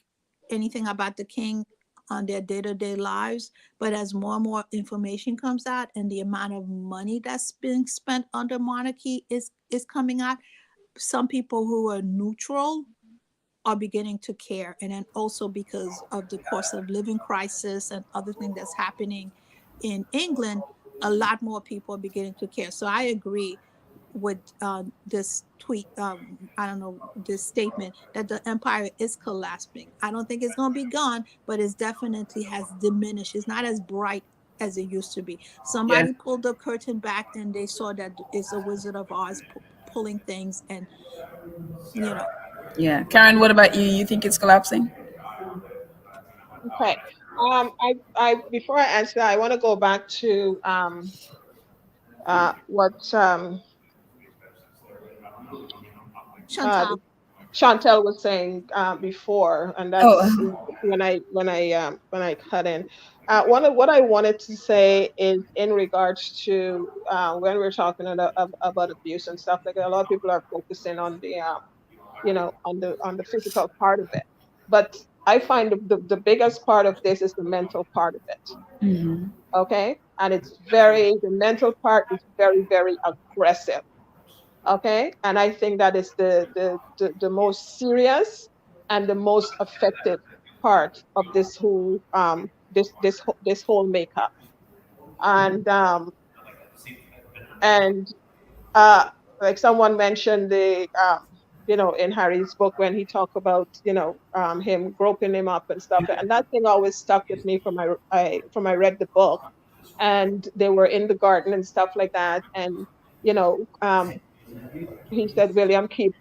B: anything about the king on their day-to-day lives, but as more and more information comes out and the amount of money that's being spent under monarchy is coming out, some people who are neutral are beginning to care. And then also because of the cost of living crisis and other things that's happening in England, a lot more people are beginning to care. So I agree with this tweet, I don't know, this statement that the empire is collapsing. I don't think it's going to be gone, but it's definitely has diminished. It's not as bright as it used to be.
A: Yeah.
B: Somebody pulled the curtain back and they saw that it's a Wizard of Oz pulling things, and you know,
A: Yeah. Karen, what about you? You think it's collapsing?
C: Okay. I before I answer that, I want to go back to what uh,
B: Chantal.
C: Chantel was saying before, and that's
A: Oh,
C: when I cut in. One of what I wanted to say is in regards to when we're talking about abuse and stuff like that. A lot of people are focusing on the on the physical part of it, but I find the biggest part of this is the mental part of it.
A: hmm.
C: Okay, and the mental part is very very aggressive. Okay, and I think that is the most serious and the most effective part of this whole makeup. And And uh, like someone mentioned in Harry's book when he talked about, him groping him up and stuff. And that thing always stuck with me from I read the book, and they were in the garden and stuff like that. And, you know, um, he said, William, keep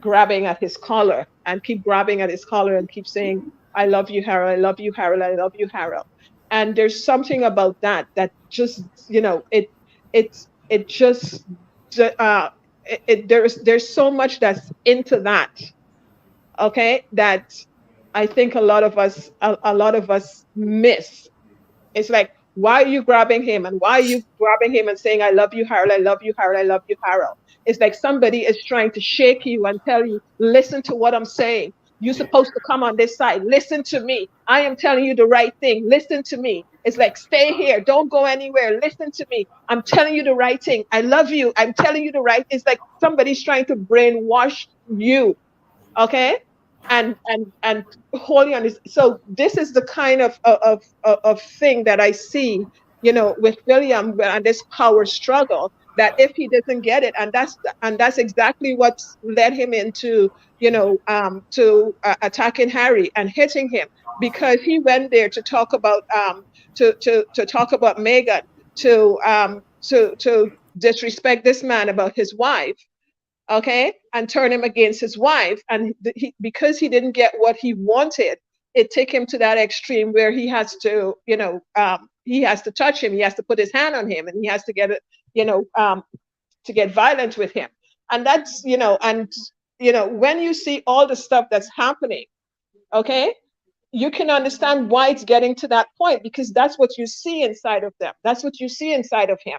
C: grabbing at his collar and keep grabbing at his collar and keep saying, I love you, Harold. I love you, Harold. I love you, Harold. And there's something about that just, it just, uh, there's so much that's into that. Okay. That I think a lot of us miss. It's like, why are you grabbing him? And why are you grabbing him and saying, I love you, Harold, I love you, Harold, I love you, Harold? It's like somebody is trying to shake you and tell you, listen to what I'm saying. You're supposed to come on this side. Listen to me. I am telling you the right thing. Listen to me. It's like, stay here. Don't go anywhere. Listen to me. I'm telling you the right thing. I love you. I'm telling you the right. It's like somebody's trying to brainwash you. Okay. And wholly on this. So this is the kind of thing that I see, with William and this power struggle, that if he doesn't get it, and that's exactly what led him into, attacking Harry and hitting him, because he went there to talk about to talk about Meghan, to disrespect this man about his wife, okay, and turn him against his wife. And because he didn't get what he wanted, it took him to that extreme where he has to, he has to touch him, he has to put his hand on him, and he has to get it, to get violent with him. And that's, when you see all the stuff that's happening, okay, you can understand why it's getting to that point, because that's what you see inside of them. That's what you see inside of him.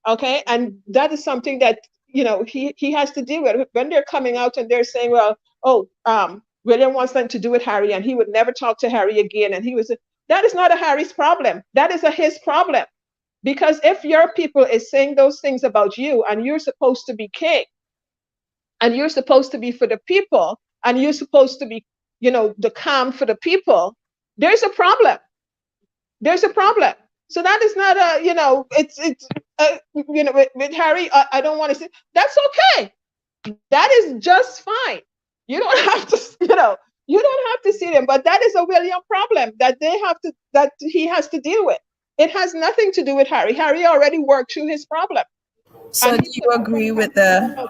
C: Okay. And that is something that, he has to deal with when they're coming out and they're saying, well, William wants them to do with Harry and he would never talk to Harry again. And that is not a Harry's problem. That is a his problem. Because if your people is saying those things about you, and you're supposed to be king, and you're supposed to be for the people, and you're supposed to be, the calm for the people, there's a problem. There's a problem. So that is not it's with Harry, I don't want to say that's okay. That is just fine. You don't have to, you don't have to see them, but that is a William problem that he has to deal with. It has nothing to do with Harry. Harry already worked through his problem.
A: So do you agree with the?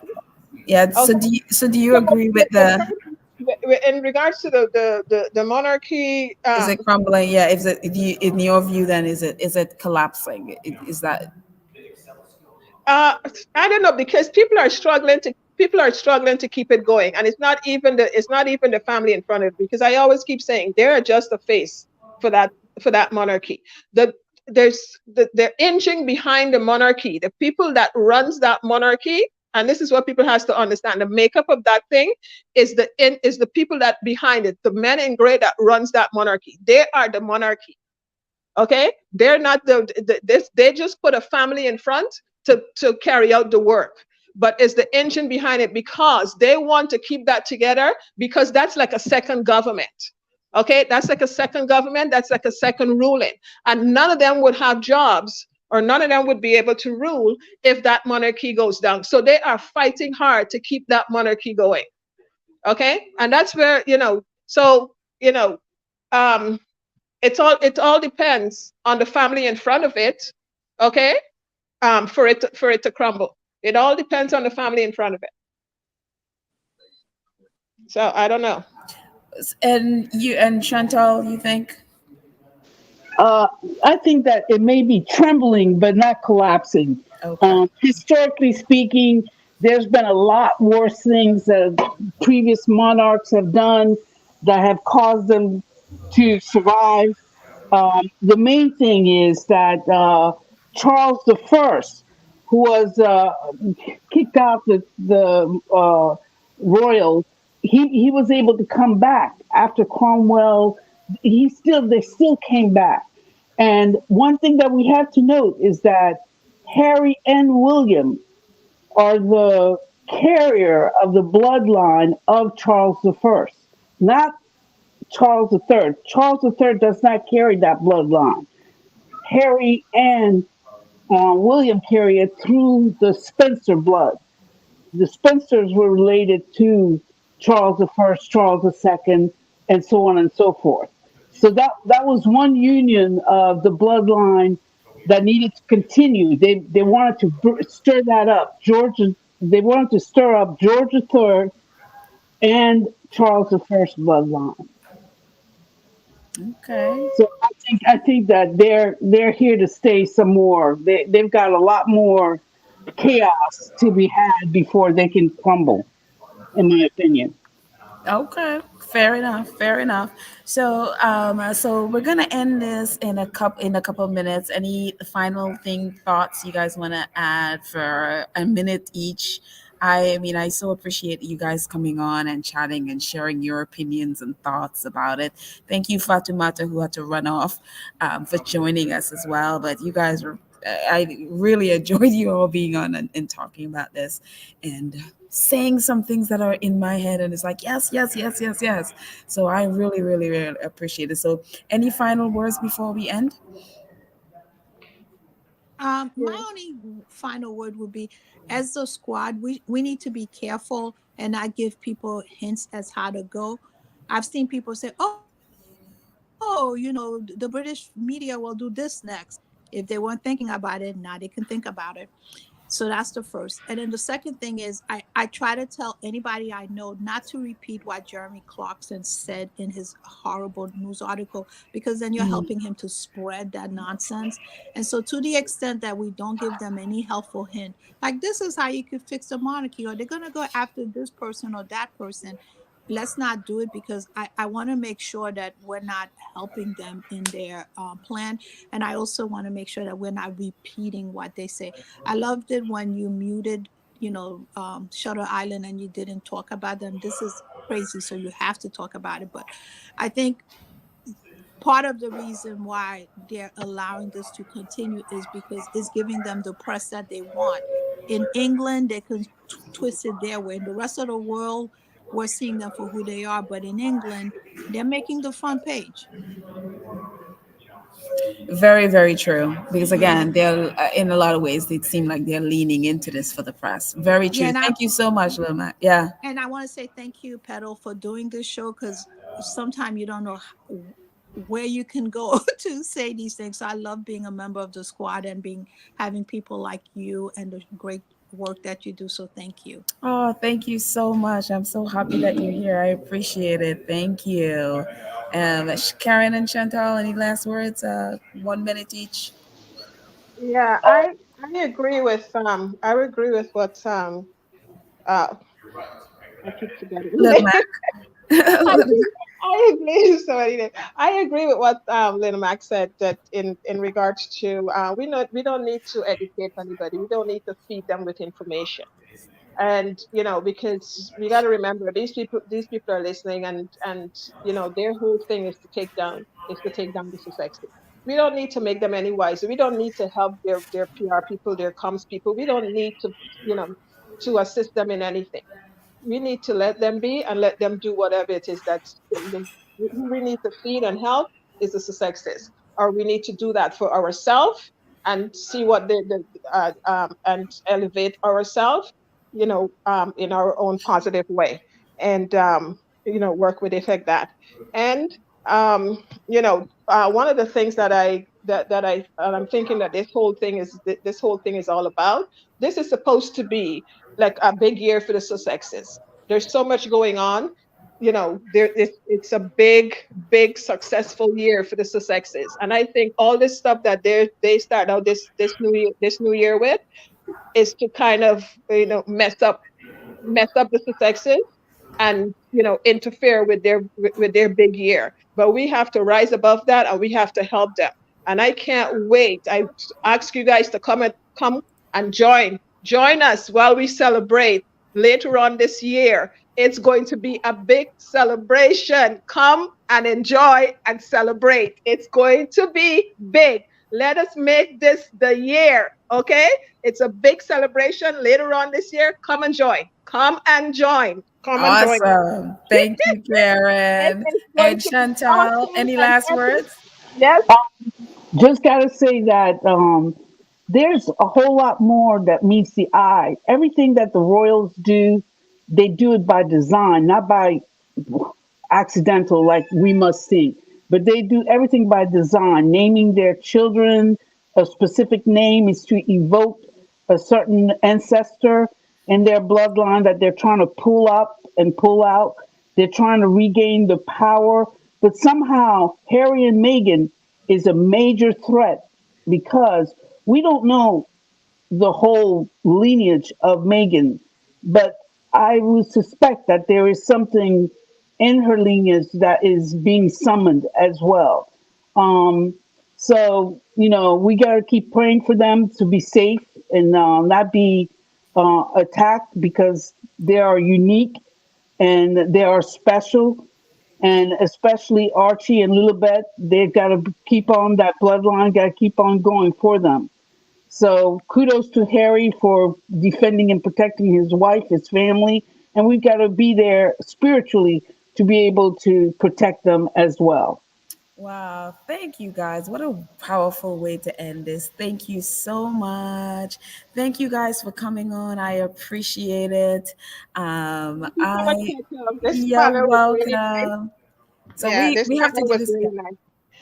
A: Yeah. So
C: Okay.
A: do you agree with the?
C: In regards to the monarchy,
A: Is it crumbling? Yeah. In your view, then is it collapsing? Is that?
C: I don't know, because people are struggling to keep it going, and it's not even the family in front of it, because I always keep saying they're just a face for that monarchy. The engine behind the monarchy, the people that runs that monarchy, and this is what people has to understand: the makeup of that thing is the people that behind it, the men in gray that runs that monarchy. They are the monarchy. Okay, they're not they just put a family in front to carry out the work, but it's the engine behind it, because they want to keep that together, because that's like a second government. Okay, that's like a second government, that's like a second ruling, and none of them would have jobs, or none of them would be able to rule if that monarchy goes down. So they are fighting hard to keep that monarchy going. Okay, and that's where, um it all depends on the family in front of it, okay, for it to crumble. It all depends on the family in front of it. So I don't know.
A: And you and Chantal, you think?
E: Uh, I think that it may be trembling, but not collapsing.
A: Okay.
E: Historically speaking, there's been a lot worse things that previous monarchs have done that have caused them to survive. The main thing is that Charles the First, who was kicked out the royal, he was able to come back after Cromwell. They still came back. And one thing that we have to note is that Harry and William are the carrier of the bloodline of Charles the First, not Charles the Third. Charles the Third does not carry that bloodline. Harry and William carry it through the Spencer blood. The Spencers were related to Charles the First, Charles the Second, and so on and so forth. So that was one union of the bloodline that needed to continue. They wanted to stir that up. They wanted to stir up George the Third and Charles the First bloodline.
A: Okay.
E: So I think that they're here to stay some more. They've got a lot more chaos to be had before they can crumble, in my opinion.
A: Okay, fair enough. Fair enough. So we're gonna end this in a couple of minutes. Any final thoughts you guys want to add for a minute each? I mean, I so appreciate you guys coming on and chatting and sharing your opinions and thoughts about it. Thank you, Fatumata, who had to run off, for joining us as well. But you guys were, I really enjoyed you all being on and talking about this and saying some things that are in my head, and it's like yes, yes, yes, yes, yes. So I really, really, really appreciate it. So any final words before we end?
B: My
C: Yeah.
B: only final word would be, as a squad, we need to be careful and not give people hints as how to go. I've seen people say, "Oh, the British media will do this next." If they weren't thinking about it, now they can think about it. So that's the first. And then the second thing is, I try to tell anybody I know not to repeat what Jeremy Clarkson said in his horrible news article, because then you're helping him to spread that nonsense. And so, to the extent that we don't give them any helpful hint, like this is how you could fix the monarchy, or they're going to go after this person or that person, let's not do it, because I want to make sure that we're not helping them in their plan. And I also want to make sure that we're not repeating what they say. I loved it when you muted, Shutter Island, and you didn't talk about them. This is crazy, so you have to talk about it. But I think part of the reason why they're allowing this to continue is because it's giving them the press that they want. In England, they can twist it their way. In the rest of the world, we're seeing them for who they are. But in England, they're making the front page.
A: Very, very true. Because again, they're in a lot of ways they seem like they're leaning into this for the press. Very
B: Yeah,
A: true. Thank you so much, Lil Matt. Yeah.
B: and I want to say thank you, Pedal, for doing this show, because sometimes you don't know where you can go to say these things. So I love being a member of the squad and being having people like you and the great work that you do. So thank you.
A: Oh, thank you so much. I'm so happy that you're here. I appreciate it. Thank you. Karen and Chantal, any last words? 1 minute each.
C: Yeah, I agree with what uh I keep forgetting the
A: Little
C: name.
A: Mac.
C: I agree, I agree. Sorry, I agree with what Lena Max said, that in regards to we don't need to educate anybody. We don't need to feed them with information. And because we got to remember, these people are listening, and their whole thing is to take down the Sussexes. We don't need to make them any wiser. We don't need to help their PR people, their comms people. We don't need you know to assist them in anything. We need to let them be and let them do whatever it is who we need to feed and help is the Sussexes, or we need to do that for ourselves and see what and elevate ourselves, in our own positive way, and work with it like that. And one of the things I'm thinking that this whole thing is all about. This is supposed to be like a big year for the Sussexes. There's so much going on. It's a big, big successful year for the Sussexes, and I think all this stuff that they start out this new year with is to kind of mess up the Sussexes and interfere with their big year. But we have to rise above that, and we have to help them. And I can't wait. I ask you guys to come and join us while we celebrate later on this year. It's going to be a big celebration. Come and enjoy and celebrate. It's going to be big. Let us make this the year, okay? It's a big celebration later on this year. Come and join. Come and join. Come and join us.
A: Awesome. Thank you,
C: It
A: Karen.
C: is going
A: And
C: to be
A: Chantal,
C: awesome
A: any
C: and
A: last
C: epic.
A: words?
C: Yes.
E: Just gotta say that there's a whole lot more that meets the eye. Everything that the royals do, they do it by design, not by accidental like we must see. But they do everything by design. Naming their children a specific name is to evoke a certain ancestor in their bloodline that they're trying to pull up and pull out. They're trying to regain the power. But somehow Harry and Meghan is a major threat because we don't know the whole lineage of Meghan, but I would suspect that there is something in her lineage that is being summoned as well. Um, so, we got to keep praying for them to be safe and not be attacked because they are unique and they are special. And especially Archie and Lilibet, they've got to keep on that bloodline, got to keep on going for them. So kudos to Harry for defending and protecting his wife, his family, and we've got to be there spiritually to be able to protect them as well.
A: Wow, thank you guys. What a powerful way to end this. Thank you so much. Thank you guys for coming on. I appreciate it.
C: Thank you so much,
A: I
C: Keiko. This
A: You're
C: panel was really nice.
A: welcome. So
C: Yeah,
A: we
C: this
A: we have to
C: panel
A: do
C: was
A: this
C: really
A: again.
C: nice.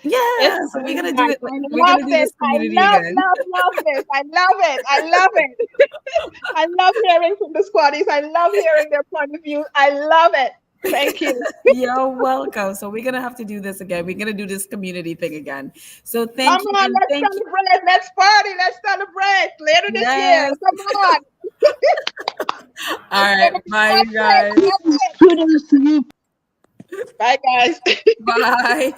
C: It's
A: Yeah, so we're
C: really
A: gonna do
C: nice.
A: it.
C: I
A: We're
C: love
A: gonna do
C: this.
A: this
C: I
A: community
C: love,
A: again.
C: love, love this. I love it. I love it. I love hearing from the squaddies. I love hearing their point of view. I love it. Thank you.
A: You're welcome. So we're gonna have to do this again. We're gonna do this community thing again. So
C: Come
A: thank you
C: on,
A: and
C: let's
A: thank you.
C: celebrate. Let's party. Let's celebrate later this year.
A: Yes.
C: Come on.
A: All
C: It's
A: right.
C: going to be
A: Bye, you
C: epic.
A: guys.
C: Epic.
E: Kudos to you.
C: Bye, guys.
A: Bye.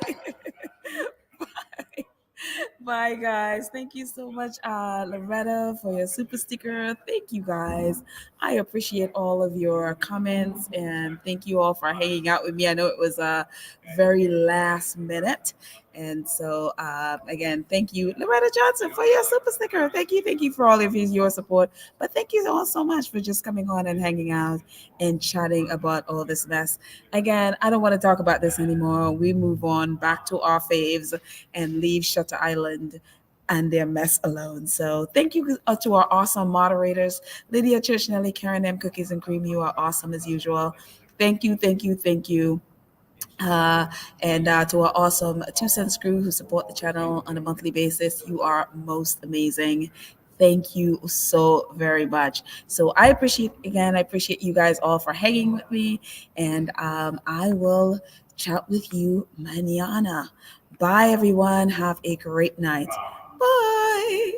A: Bye, guys. Thank you so much, Loretta, for your super sticker. Thank you, guys. I appreciate all of your comments and thank you all for hanging out with me. I know it was a very last minute. And so, again, thank you, Loretta Johnson, for your super sticker. Thank you for all of your support. But thank you all so much for just coming on and hanging out and chatting about all this mess. Again, I don't want to talk about this anymore. We move on back to our faves and leave Shutter Island and their mess alone. So thank you to our awesome moderators, Lydia Churchnelli, Karen M. Cookies and Cream. You are awesome as usual. Thank you, thank you, thank you. Uh, and to our awesome 2 Cents crew who support the channel on a monthly basis, you are most amazing. Thank you so very much. So I appreciate you guys all for hanging with me, and I will chat with you mañana. Bye, everyone. Have a great night. Bye.